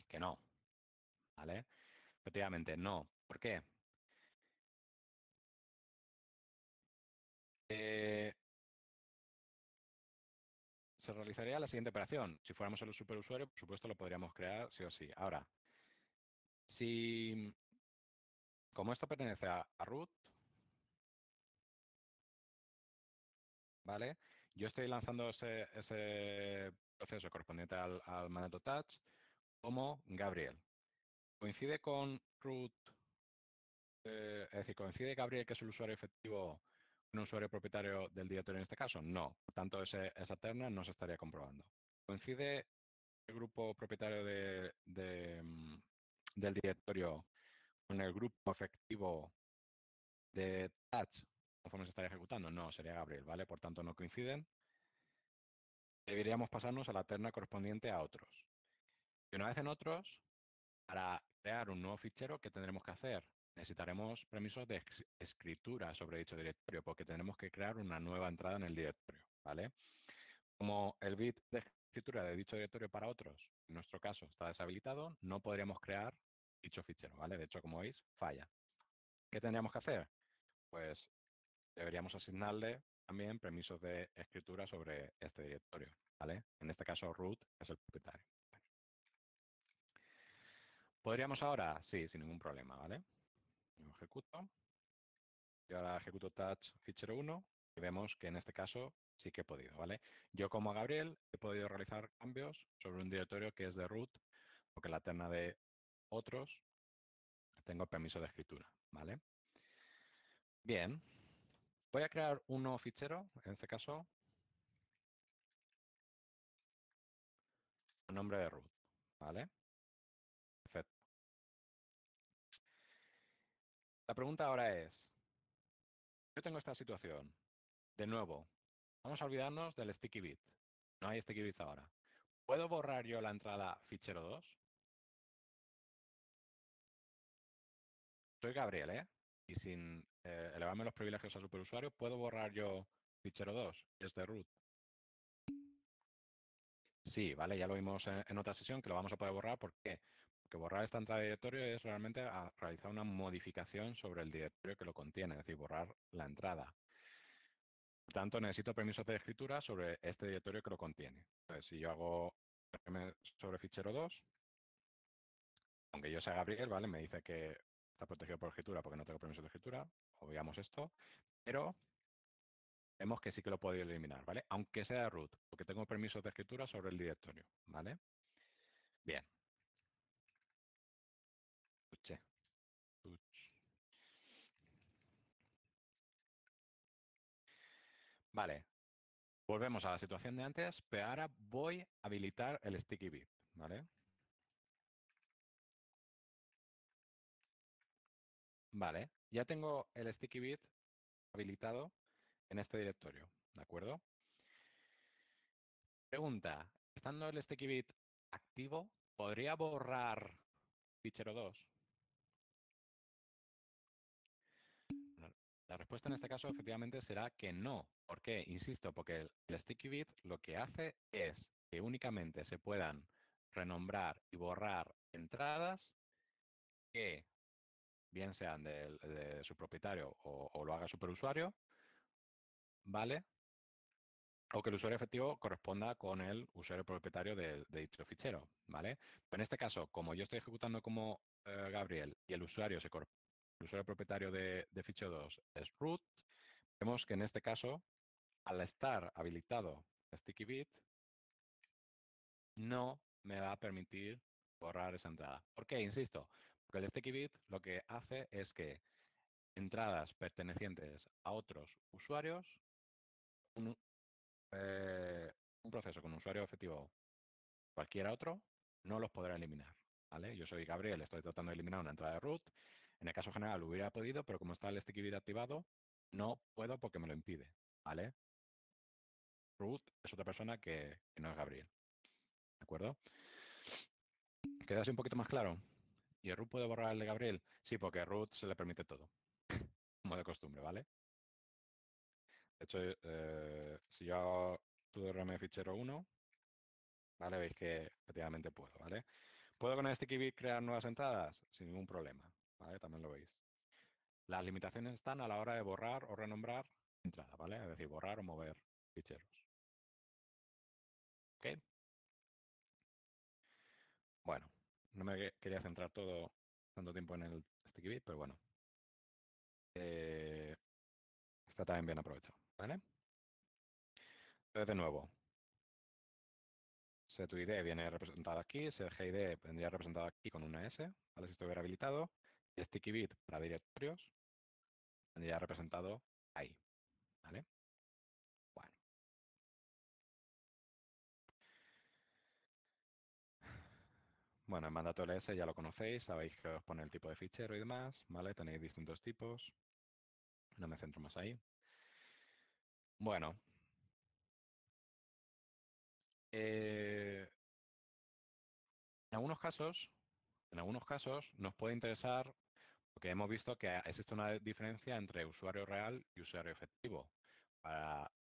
Que no, ¿vale? Efectivamente, no. ¿Por qué? Se realizaría la siguiente operación. Si fuéramos el superusuario, por supuesto lo podríamos crear sí o sí. Ahora, si como esto pertenece a root, ¿vale? Yo estoy lanzando ese proceso correspondiente al mandato touch como Gabriel. ¿Coincide con root? Es decir, ¿coincide Gabriel, que es el usuario efectivo, un usuario propietario del directorio en este caso? No. Por tanto, esa terna no se estaría comprobando. ¿Coincide el grupo propietario del directorio con el grupo efectivo de touch conforme se estaría ejecutando? No, sería Gabriel, ¿vale? Por tanto, no coinciden. Deberíamos pasarnos a la terna correspondiente a otros. Y una vez en otros, para crear un nuevo fichero, ¿qué tendremos que hacer? Necesitaremos permisos de escritura sobre dicho directorio, porque tenemos que crear una nueva entrada en el directorio, ¿vale? Como el bit de escritura de dicho directorio para otros, en nuestro caso, está deshabilitado, no podríamos crear dicho fichero, ¿vale? De hecho, como veis, falla. ¿Qué tendríamos que hacer? Pues deberíamos asignarle también permisos de escritura sobre este directorio, ¿vale? En este caso, root es el propietario. ¿Podríamos ahora? Sí, sin ningún problema, ¿vale? Yo ejecuto. Yo ahora ejecuto touch fichero 1 y vemos que en este caso sí que he podido, ¿vale? Yo como Gabriel he podido realizar cambios sobre un directorio que es de root, porque en la terna de otros tengo permiso de escritura, ¿vale? Bien, voy a crear un nuevo fichero, en este caso, con nombre de root, ¿vale? Perfecto. La pregunta ahora es, yo tengo esta situación, de nuevo, vamos a olvidarnos del sticky bit, no hay sticky bits ahora. ¿Puedo borrar yo la entrada fichero 2? Soy Gabriel, ¿eh? Y sin elevarme los privilegios a superusuario, ¿puedo borrar yo fichero 2 desde root? Sí, vale, ya lo vimos en otra sesión que lo vamos a poder borrar. ¿Por qué? Porque borrar esta entrada de directorio es realmente realizar una modificación sobre el directorio que lo contiene, es decir, borrar la entrada. Por tanto, necesito permisos de escritura sobre este directorio que lo contiene. Entonces, si yo hago sobre fichero 2, aunque yo sea Gabriel, ¿vale? Me dice que está protegido por escritura porque no tengo permiso de escritura, obviamos esto, pero vemos que sí que lo puedo eliminar, ¿vale? Aunque sea root, porque tengo permisos de escritura sobre el directorio, ¿vale? Bien. Tuche, tuch. Vale, volvemos a la situación de antes, pero ahora voy a habilitar el sticky bit, ¿vale? Vale, ya tengo el sticky bit habilitado en este directorio, ¿de acuerdo? Pregunta, estando el sticky bit activo, ¿podría borrar fichero 2? La respuesta en este caso efectivamente será que no. ¿Por qué? Insisto, porque el sticky bit lo que hace es que únicamente se puedan renombrar y borrar entradas que bien sean de su propietario o lo haga superusuario, ¿vale? O que el usuario efectivo corresponda con el usuario propietario de dicho fichero, ¿vale? En este caso, como yo estoy ejecutando como Gabriel y el usuario, el usuario propietario de fichero 2 es root, vemos que en este caso, al estar habilitado Sticky Bit, no me va a permitir borrar esa entrada. ¿Por qué? Insisto, porque el Sticky Bit lo que hace es que entradas pertenecientes a otros usuarios, un, un proceso con usuario efectivo cualquiera otro, no los podrá eliminar. ¿Vale? Yo soy Gabriel, estoy tratando de eliminar una entrada de root. En el caso general hubiera podido, pero como está el sticky bit activado, no puedo porque me lo impide. ¿Vale? Root es otra persona que no es Gabriel. ¿De acuerdo? ¿Queda así un poquito más claro? ¿Y el root puede borrar el de Gabriel? Sí, porque a root se le permite todo. Como de costumbre, ¿vale? De hecho, si yo hago sudo fichero 1, ¿vale? Veis que efectivamente puedo, ¿vale? ¿Puedo con el sticky bit crear nuevas entradas? Sin ningún problema, ¿vale? También lo veis. Las limitaciones están a la hora de borrar o renombrar entrada, ¿vale? Es decir, borrar o mover ficheros. ¿Ok? Bueno, no me quería centrar tanto tiempo en el sticky bit, pero bueno. Está también bien aprovechado, ¿vale? Entonces, de nuevo, setUID viene representado aquí, setGID vendría representado aquí con una S, ¿vale? Si estuviera habilitado. Y sticky bit para directorios vendría representado ahí, ¿vale? Bueno. Bueno, el mandato ls ya lo conocéis, sabéis que os pone el tipo de fichero y demás, ¿vale? Tenéis distintos tipos. No me centro más ahí. Bueno. En algunos casos nos puede interesar, porque hemos visto que existe una diferencia entre usuario real y usuario efectivo. Para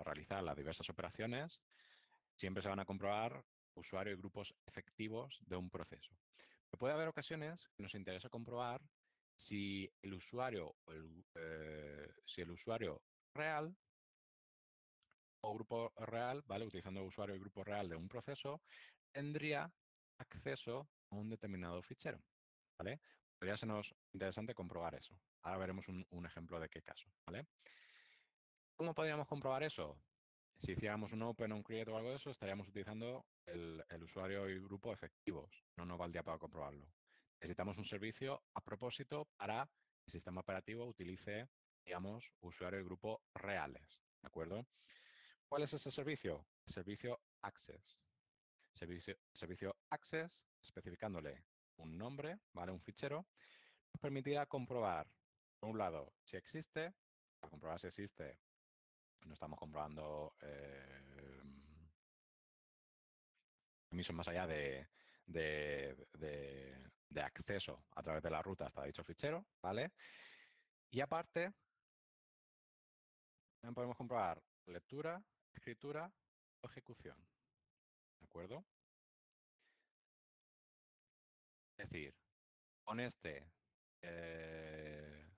realizar las diversas operaciones, siempre se van a comprobar usuario y grupos efectivos de un proceso. Pero puede haber ocasiones que nos interesa comprobar si el usuario, si el usuario real o grupo real, ¿vale? Utilizando usuario y grupo real de un proceso, tendría acceso a un determinado fichero, ¿vale? Podría sernos interesante comprobar eso. Ahora veremos un ejemplo de qué caso, ¿vale? ¿Cómo podríamos comprobar eso? Si hiciéramos un open o un create o algo de eso, estaríamos utilizando el usuario y grupo efectivos. No nos valdría para comprobarlo. Necesitamos un servicio a propósito para que el sistema operativo utilice, digamos, usuario y grupo reales, ¿de acuerdo? ¿Cuál es ese servicio? El servicio Access. Servicio Access, especificándole un nombre, ¿vale? Un fichero, nos permitirá comprobar, por un lado, si existe. Para comprobar si existe, no estamos comprobando permisos más allá de acceso a través de la ruta hasta dicho fichero, ¿vale? Y aparte, también podemos comprobar lectura, escritura o ejecución, ¿de acuerdo? Es decir, con eh,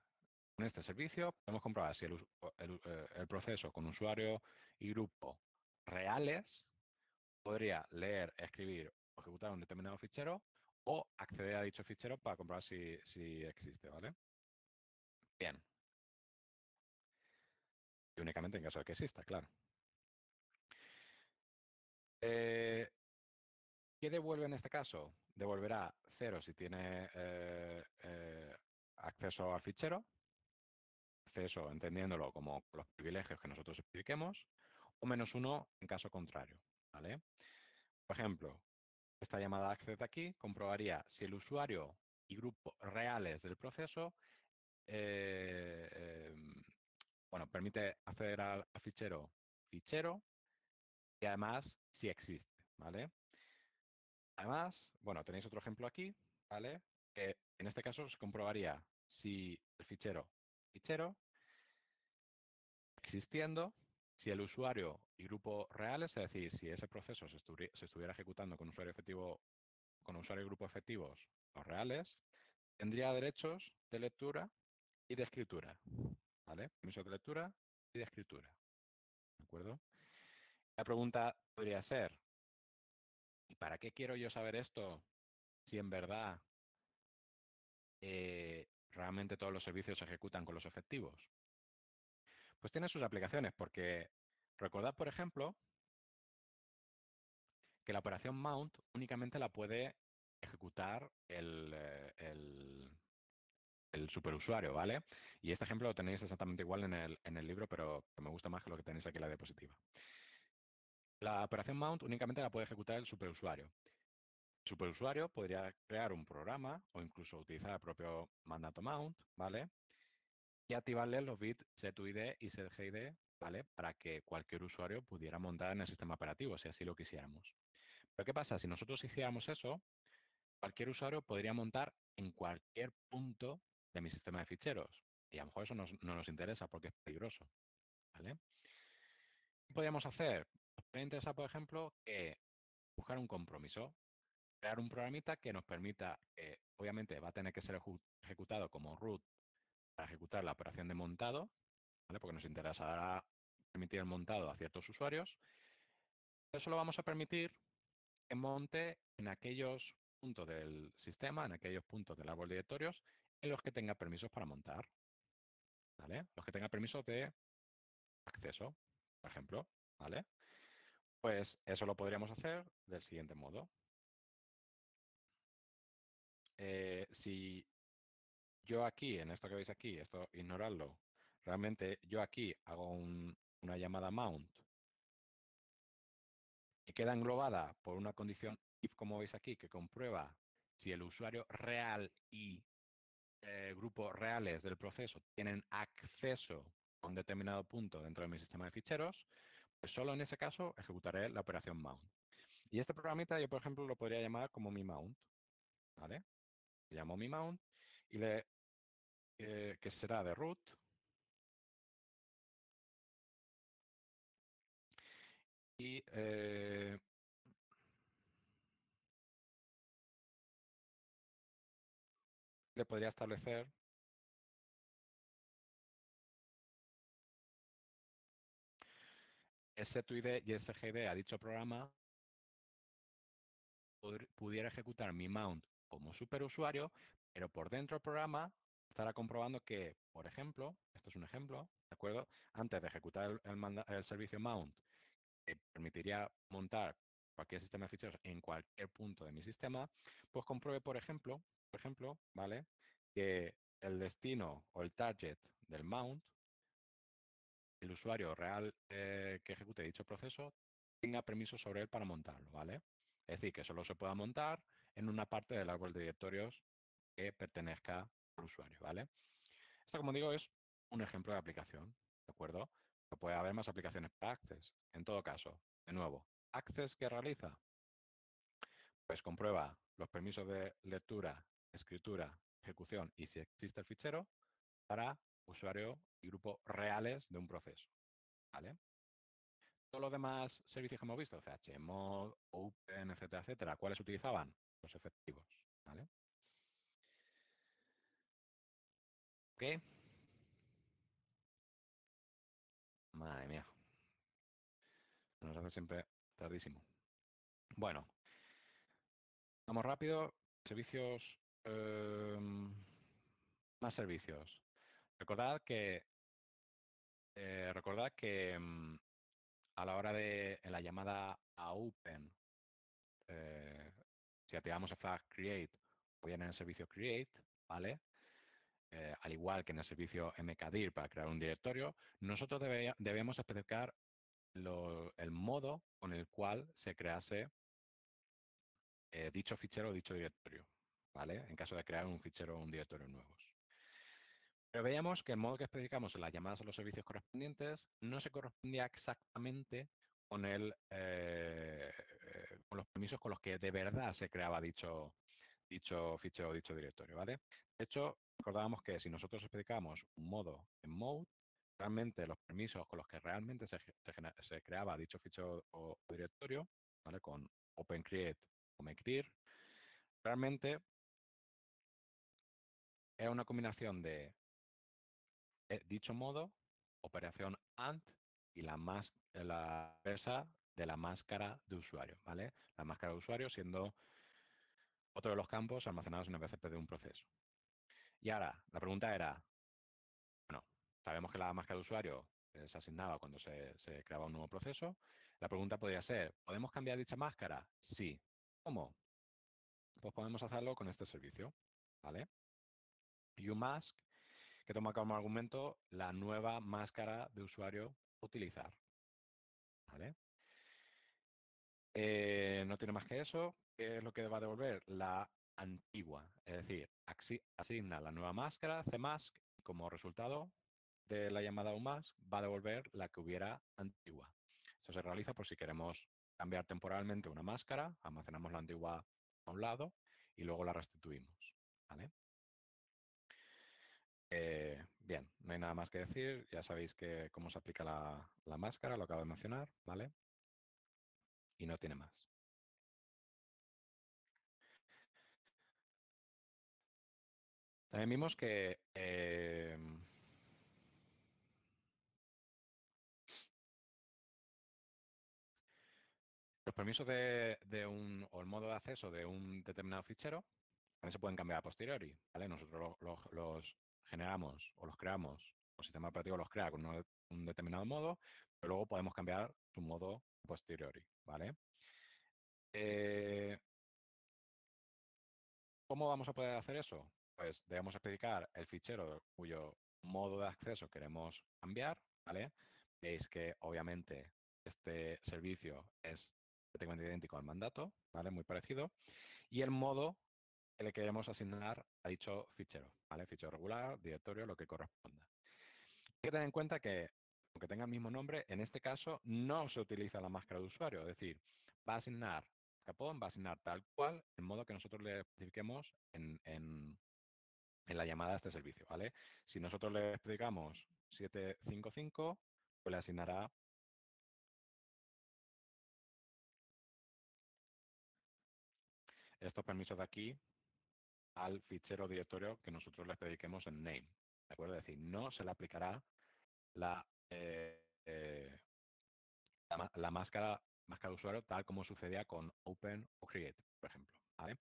con este servicio podemos comprobar si el proceso con usuario y grupo reales podría leer, escribir o ejecutar un determinado fichero o acceder a dicho fichero para comprobar si existe, ¿vale? Bien. Y únicamente en caso de que exista, claro. Eh, ¿Qué devuelve en este caso? Devolverá 0 si tiene acceso al fichero, acceso entendiéndolo como los privilegios que nosotros expliquemos, o -1 en caso contrario, ¿vale? Por ejemplo, esta llamada access de aquí comprobaría si el usuario y grupo reales del proceso bueno, permite acceder al fichero y además si existe, ¿vale? Además, bueno, tenéis otro ejemplo aquí, ¿vale? Que en este caso se comprobaría si el fichero existiendo, si el usuario y grupo reales, es decir, si ese proceso se estuviera ejecutando con usuario efectivo, con usuario y grupo efectivos los reales, tendría derechos de lectura y de escritura, ¿vale? Permisos de lectura y de escritura, ¿de acuerdo? La pregunta podría ser, ¿y para qué quiero yo saber esto si en verdad realmente todos los servicios se ejecutan con los efectivos? Pues tiene sus aplicaciones, porque recordad, por ejemplo, que la operación mount únicamente la puede ejecutar el superusuario, ¿vale? Y este ejemplo lo tenéis exactamente igual en el libro, pero me gusta más que lo que tenéis aquí en la diapositiva. La operación mount únicamente la puede ejecutar el superusuario. El superusuario podría crear un programa o incluso utilizar el propio mandato mount, ¿vale? Y activarle los bits setuid y setgid, ¿vale? Para que cualquier usuario pudiera montar en el sistema operativo, si así lo quisiéramos. Pero ¿qué pasa? Si nosotros hiciéramos eso, cualquier usuario podría montar en cualquier punto de mi sistema de ficheros. Y a lo mejor eso no nos interesa porque es peligroso, ¿vale? ¿Qué podríamos hacer? Nos podría interesar, por ejemplo, que buscar un compromiso, crear un programita que nos permita, obviamente va a tener que ser ejecutado como root para ejecutar la operación de montado, ¿vale? Porque nos interesará permitir el montado a ciertos usuarios. Eso lo vamos a permitir que monte en aquellos puntos del sistema, en aquellos puntos del árbol de directorios, en los que tenga permisos para montar, ¿vale? Los que tenga permisos de acceso, por ejemplo, ¿vale? Pues eso lo podríamos hacer del siguiente modo. Si yo aquí, en esto que veis aquí, esto ignoradlo, realmente yo aquí hago una llamada mount y queda englobada por una condición if, como veis aquí, que comprueba si el usuario real y grupos reales del proceso tienen acceso a un determinado punto dentro de mi sistema de ficheros, pues solo en ese caso ejecutaré la operación mount. Y este programita yo, por ejemplo, lo podría llamar como mi mount, ¿vale? Le llamo mi mount y que será de root, y le podría establecer setuid y sgid a dicho programa pudiera ejecutar mi mount como superusuario, pero por dentro del programa estará comprobando que, por ejemplo, esto es un ejemplo, ¿de acuerdo? Antes de ejecutar el servicio mount, que permitiría montar cualquier sistema de ficheros en cualquier punto de mi sistema, pues compruebe, por ejemplo, ¿vale? Que el destino o el target del mount, el usuario real que ejecute dicho proceso, tenga permiso sobre él para montarlo, ¿vale? Es decir, que solo se pueda montar en una parte del árbol de directorios que pertenezca al usuario, ¿vale? Esto, como digo, es un ejemplo de aplicación, ¿de acuerdo? Pero puede haber más aplicaciones para Access. En todo caso, de nuevo, Access, ¿qué realiza? Pues comprueba los permisos de lectura, escritura, ejecución y si existe el fichero para usuario y grupo reales de un proceso, ¿vale? Todos los demás servicios que hemos visto, chmod, Open, etcétera, etcétera, ¿cuáles utilizaban? Los efectivos, ¿vale? ¿Ok? Madre mía, nos hace siempre tardísimo. Bueno, vamos rápido. Servicios, más servicios. Recordad que a la hora de en la llamada a Open, eh, si activamos el flag create o bien en el servicio create, ¿vale? Al igual que en el servicio mkdir para crear un directorio, nosotros debemos especificar el modo con el cual se crease dicho fichero o dicho directorio, ¿vale? En caso de crear un fichero o un directorio nuevos. Pero veíamos que el modo que especificamos en las llamadas a los servicios correspondientes no se correspondía exactamente con con los permisos con los que de verdad se creaba dicho fichero o dicho directorio, ¿vale? De hecho, recordábamos que si nosotros especificábamos un modo en mode, realmente los permisos con los que realmente se creaba dicho fichero o directorio, ¿vale? Con OpenCreate o MakeDir, realmente es una combinación de dicho modo, operación AND y la inversa de la máscara de usuario, ¿vale? La máscara de usuario siendo otro de los campos almacenados en el BCP de un proceso. Y ahora, la pregunta era, bueno, sabemos que la máscara de usuario se asignaba cuando se creaba un nuevo proceso. La pregunta podría ser, ¿podemos cambiar dicha máscara? Sí. ¿Cómo? Pues podemos hacerlo con este servicio, ¿vale? UMask, que toma como argumento la nueva máscara de usuario a utilizar, ¿vale? No tiene más que eso. ¿Qué es lo que va a devolver? La antigua. Es decir, asigna la nueva máscara, cmask, y como resultado de la llamada umask va a devolver la que hubiera antigua. Esto se realiza por si queremos cambiar temporalmente una máscara, almacenamos la antigua a un lado y luego la restituimos, ¿vale? Bien, no hay nada más que decir. Ya sabéis cómo se aplica la máscara, lo acabo de mencionar, ¿vale? Y no tiene más. También vimos que los permisos o el modo de acceso de un determinado fichero también se pueden cambiar a posteriori, ¿vale? Nosotros los generamos o los creamos, o el sistema operativo los crea con un determinado modo, pero luego podemos cambiar su modo a posteriori, ¿vale? ¿Cómo vamos a poder hacer eso? Pues debemos especificar el fichero cuyo modo de acceso queremos cambiar, ¿vale? Veis que obviamente este servicio es prácticamente idéntico al mandato, ¿vale? Muy parecido. Y el modo que le queremos asignar a dicho fichero, ¿vale? Fichero regular, directorio, lo que corresponda. Hay que tener en cuenta que, aunque tenga el mismo nombre, en este caso no se utiliza la máscara de usuario, es decir, va a asignar Capón, va a asignar tal cual el modo que nosotros le especifiquemos en la llamada a este servicio, ¿vale? Si nosotros le especificamos 755, pues le asignará estos permisos de aquí al fichero directorio que nosotros le especifiquemos en name, ¿de acuerdo? Es decir, no se le aplicará la, la máscara de usuario tal como sucedía con Open o Create, por ejemplo, ¿vale?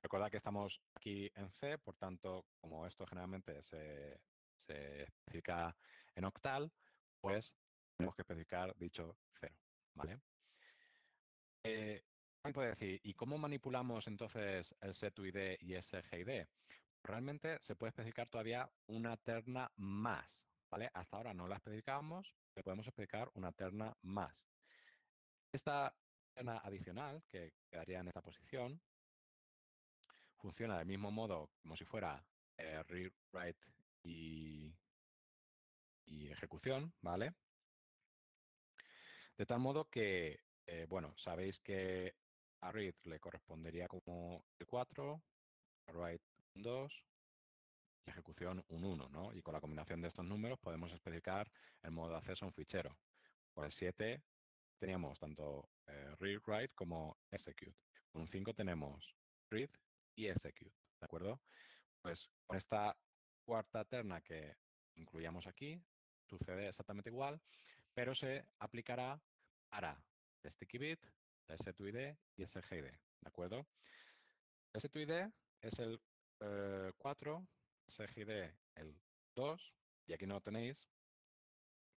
Recordad que estamos aquí en C, por tanto, como esto generalmente se especifica en octal, pues tenemos que especificar dicho 0, ¿vale? Alguien puede decir, ¿y cómo manipulamos entonces el setUID y ese GID? Realmente se puede especificar todavía una terna más, ¿vale? Hasta ahora no la especificábamos, pero podemos especificar una terna más. Esta terna adicional, que quedaría en esta posición, funciona del mismo modo como si fuera read, write y ejecución, ¿vale? De tal modo que, bueno, sabéis que a read le correspondería como el 4, a write un 2 y ejecución un 1, ¿no? Y con la combinación de estos números podemos especificar el modo de acceso a un fichero. Por el 7 teníamos tanto read, write como execute. Con un 5 tenemos read y execute, ¿de acuerdo? Pues con esta cuarta terna que incluyamos aquí, sucede exactamente igual, pero se aplicará para el sticky bit, el setUID y el SGID, ¿de acuerdo? El setUID es el 4, SGID el 2, y aquí no lo tenéis,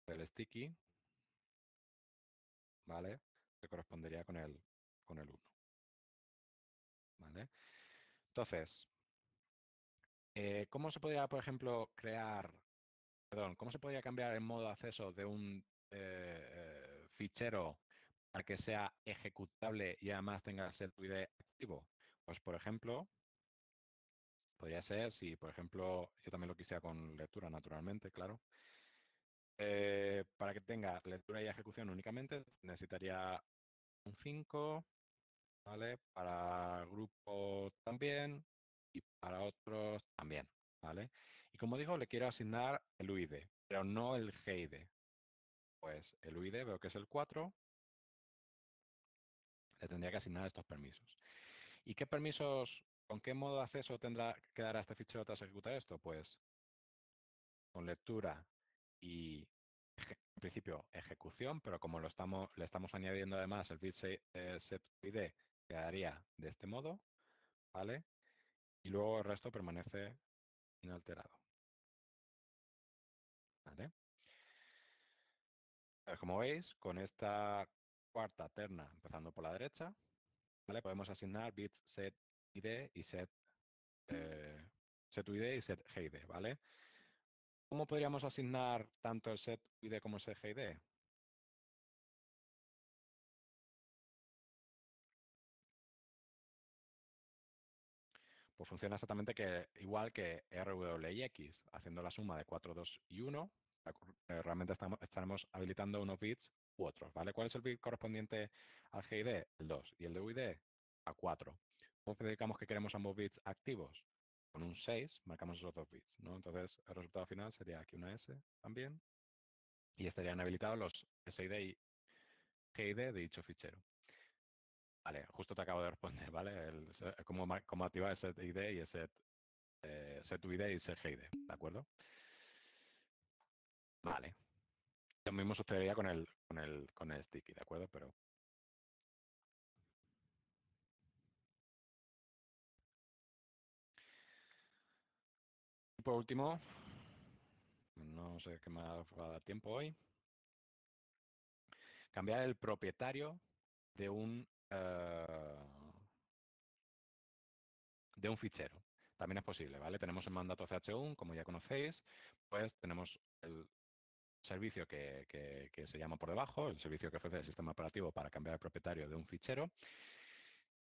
el sticky, ¿vale? Que correspondería con el 1, ¿vale? Entonces, ¿cómo se podría, por ejemplo, cómo se podría cambiar el modo de acceso de un fichero para que sea ejecutable y además tenga setUID activo? Pues, por ejemplo, podría ser, si por ejemplo yo también lo quisiera con lectura, naturalmente, claro. Para que tenga lectura y ejecución únicamente, necesitaría un 5, ¿vale? Para grupos también y para otros también, ¿vale? Y como digo, le quiero asignar el UID, pero no el GID. Pues el UID veo que es el 4, le tendría que asignar estos permisos. ¿Y qué permisos ¿Con qué modo de acceso tendrá que dar a este fichero tras ejecutar esto? Pues con lectura y en principio ejecución, pero como le estamos añadiendo además el bit set ID, quedaría de este modo, ¿vale? Y luego el resto permanece inalterado, ¿vale? Como veis, con esta cuarta terna, empezando por la derecha, ¿vale? Podemos asignar bits set ID y set UID y set GID, ¿vale? ¿Cómo podríamos asignar tanto el set UID como el set GID? Pues funciona exactamente igual que RW y X, haciendo la suma de 4, 2 y 1. Realmente estaremos habilitando unos bits u otros, ¿vale? ¿Cuál es el bit correspondiente al GID? El 2. ¿Y el de UID? A 4. ¿Cómo especificamos que queremos ambos bits activos? Con un 6 marcamos esos dos bits, ¿no? Entonces el resultado final sería aquí una S también. Y estarían habilitados los SID y GID de dicho fichero. Vale, justo te acabo de responder, ¿vale? Cómo activar el set ID y el set UID y set GID, ¿de acuerdo? Vale. Lo mismo sucedería con el sticky, ¿de acuerdo? Pero y por último, no sé qué más va a dar tiempo hoy, cambiar el propietario de un fichero. También es posible, ¿vale? Tenemos el mandato ch1, como ya conocéis, pues tenemos el servicio que se llama por debajo, el servicio que ofrece el sistema operativo para cambiar el propietario de un fichero.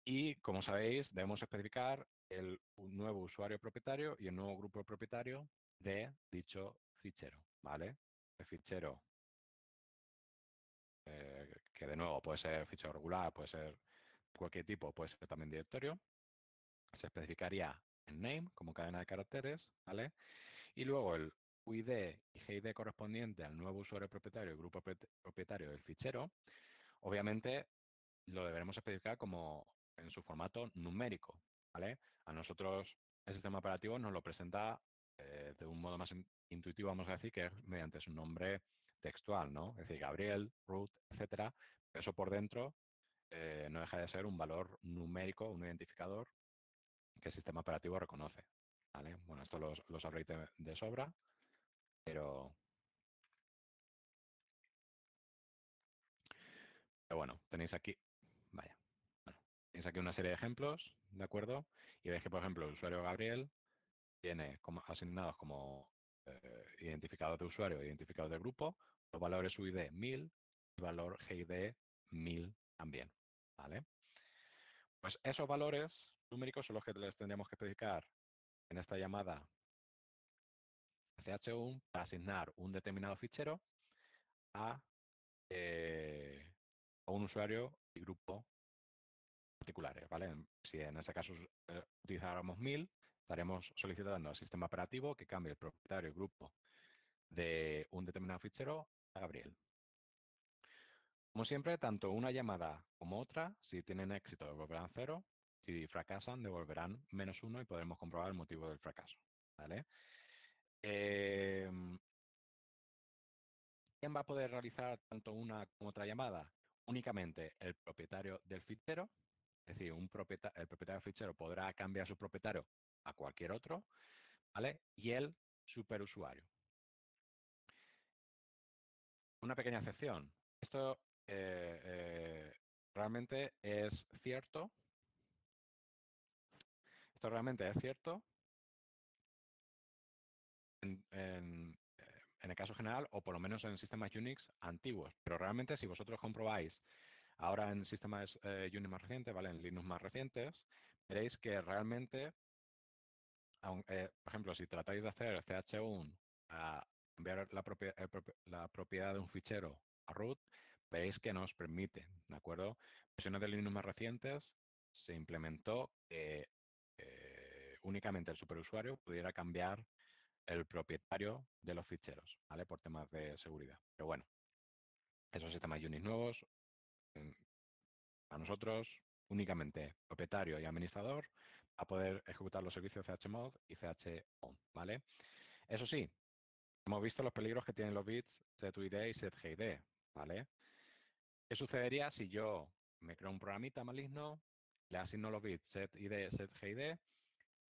Y, como sabéis, debemos especificar el nuevo usuario propietario y el nuevo grupo propietario de dicho fichero, ¿vale? El fichero, que de nuevo puede ser fichero regular, puede ser cualquier tipo, puede ser también directorio, se especificaría en name como cadena de caracteres, ¿vale? Y luego el UID y GID correspondiente al nuevo usuario propietario y grupo propietario del fichero, obviamente lo deberemos especificar como en su formato numérico, ¿vale? A nosotros el sistema operativo nos lo presenta de un modo más intuitivo, vamos a decir, que es mediante su nombre textual, ¿no? Es decir, Gabriel, Ruth, etcétera. Eso por dentro no deja de ser un valor numérico, un identificador que el sistema operativo reconoce, ¿vale? Bueno, esto lo sabréis de sobra, pero bueno, tenéis aquí, vaya, bueno, tenéis aquí una serie de ejemplos, ¿de acuerdo? Y veis que, por ejemplo, el usuario Gabriel tiene asignados como identificados de usuario e identificados de grupo los valores UID 1000 y valor GID 1000 también, ¿vale? Pues esos valores numéricos son los que les tendríamos que especificar en esta llamada ch1 para asignar un determinado fichero a, a un usuario y grupo particulares, ¿vale? Si en ese caso utilizáramos 1000, estaremos solicitando al sistema operativo que cambie el propietario y grupo de un determinado fichero a Gabriel. Como siempre, tanto una llamada como otra, si tienen éxito, devolverán 0. Si fracasan, devolverán -1 y podremos comprobar el motivo del fracaso, ¿vale? ¿Quién va a poder realizar tanto una como otra llamada? Únicamente el propietario del fichero. Es decir, el propietario del fichero podrá cambiar su propietario a cualquier otro, ¿vale? Y el superusuario. Una pequeña excepción. Esto realmente es cierto. Esto realmente es cierto en el caso general, o por lo menos en sistemas Unix antiguos. Pero realmente, si vosotros comprobáis ahora en sistemas Unix más recientes, ¿vale? En Linux más recientes, veréis que realmente, por ejemplo, si tratáis de hacer ch1 a cambiar la propiedad de un fichero a root, veréis que nos permite, ¿de acuerdo? Versiones de Linux más recientes se implementó que únicamente el superusuario pudiera cambiar el propietario de los ficheros, ¿vale? Por temas de seguridad. Pero bueno, esos sistemas Unix nuevos, a nosotros únicamente propietario y administrador, a poder ejecutar los servicios chmod y chown, ¿vale? Eso sí, hemos visto los peligros que tienen los bits setuid y setgid, ¿vale? ¿Qué sucedería si yo me creo un programita maligno, le asigno los bits setid, setgid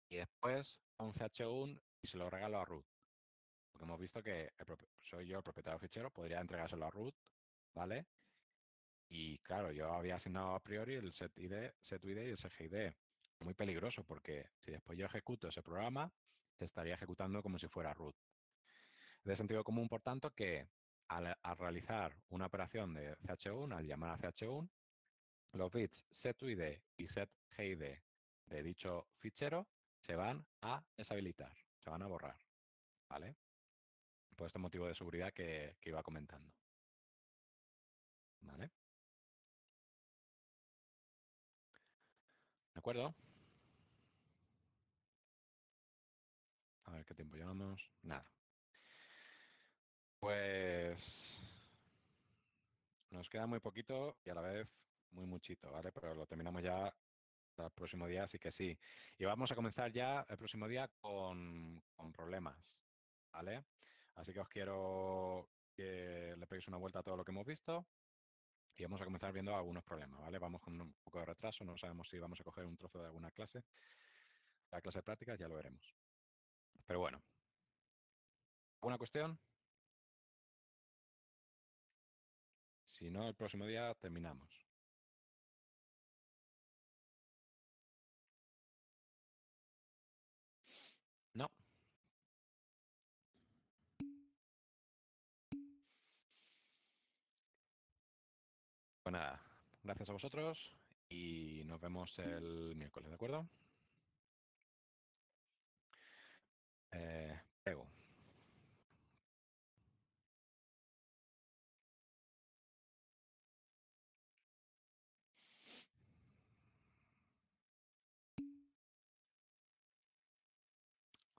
y después a un chown y se lo regalo a root? Porque hemos visto que soy yo el propietario del fichero, podría entregárselo a root, ¿vale? Y claro, yo había asignado a priori el setuid y el setgid. Muy peligroso porque si después yo ejecuto ese programa, se estaría ejecutando como si fuera root. Es de sentido común, por tanto, que al realizar una operación de chown, al llamar a chown, los bits setuid y setgid de dicho fichero se van a deshabilitar, se van a borrar, ¿vale? Por este motivo de seguridad que iba comentando. ¿Vale? ¿De acuerdo? A ver qué tiempo llevamos. Nada. Pues nos queda muy poquito y a la vez muy muchito, ¿vale? Pero lo terminamos ya el próximo día, así que sí. Y vamos a comenzar ya el próximo día con problemas, ¿vale? Así que os quiero que le peguéis una vuelta a todo lo que hemos visto y vamos a comenzar viendo algunos problemas, ¿vale? Vamos con un poco de retraso, no sabemos si vamos a coger un trozo de alguna clase. La clase de prácticas ya lo veremos. Pero bueno, ¿alguna cuestión? Si no, el próximo día terminamos. No. Pues nada, gracias a vosotros y nos vemos el miércoles, ¿de acuerdo? Pego.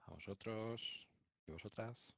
A vosotros y vosotras.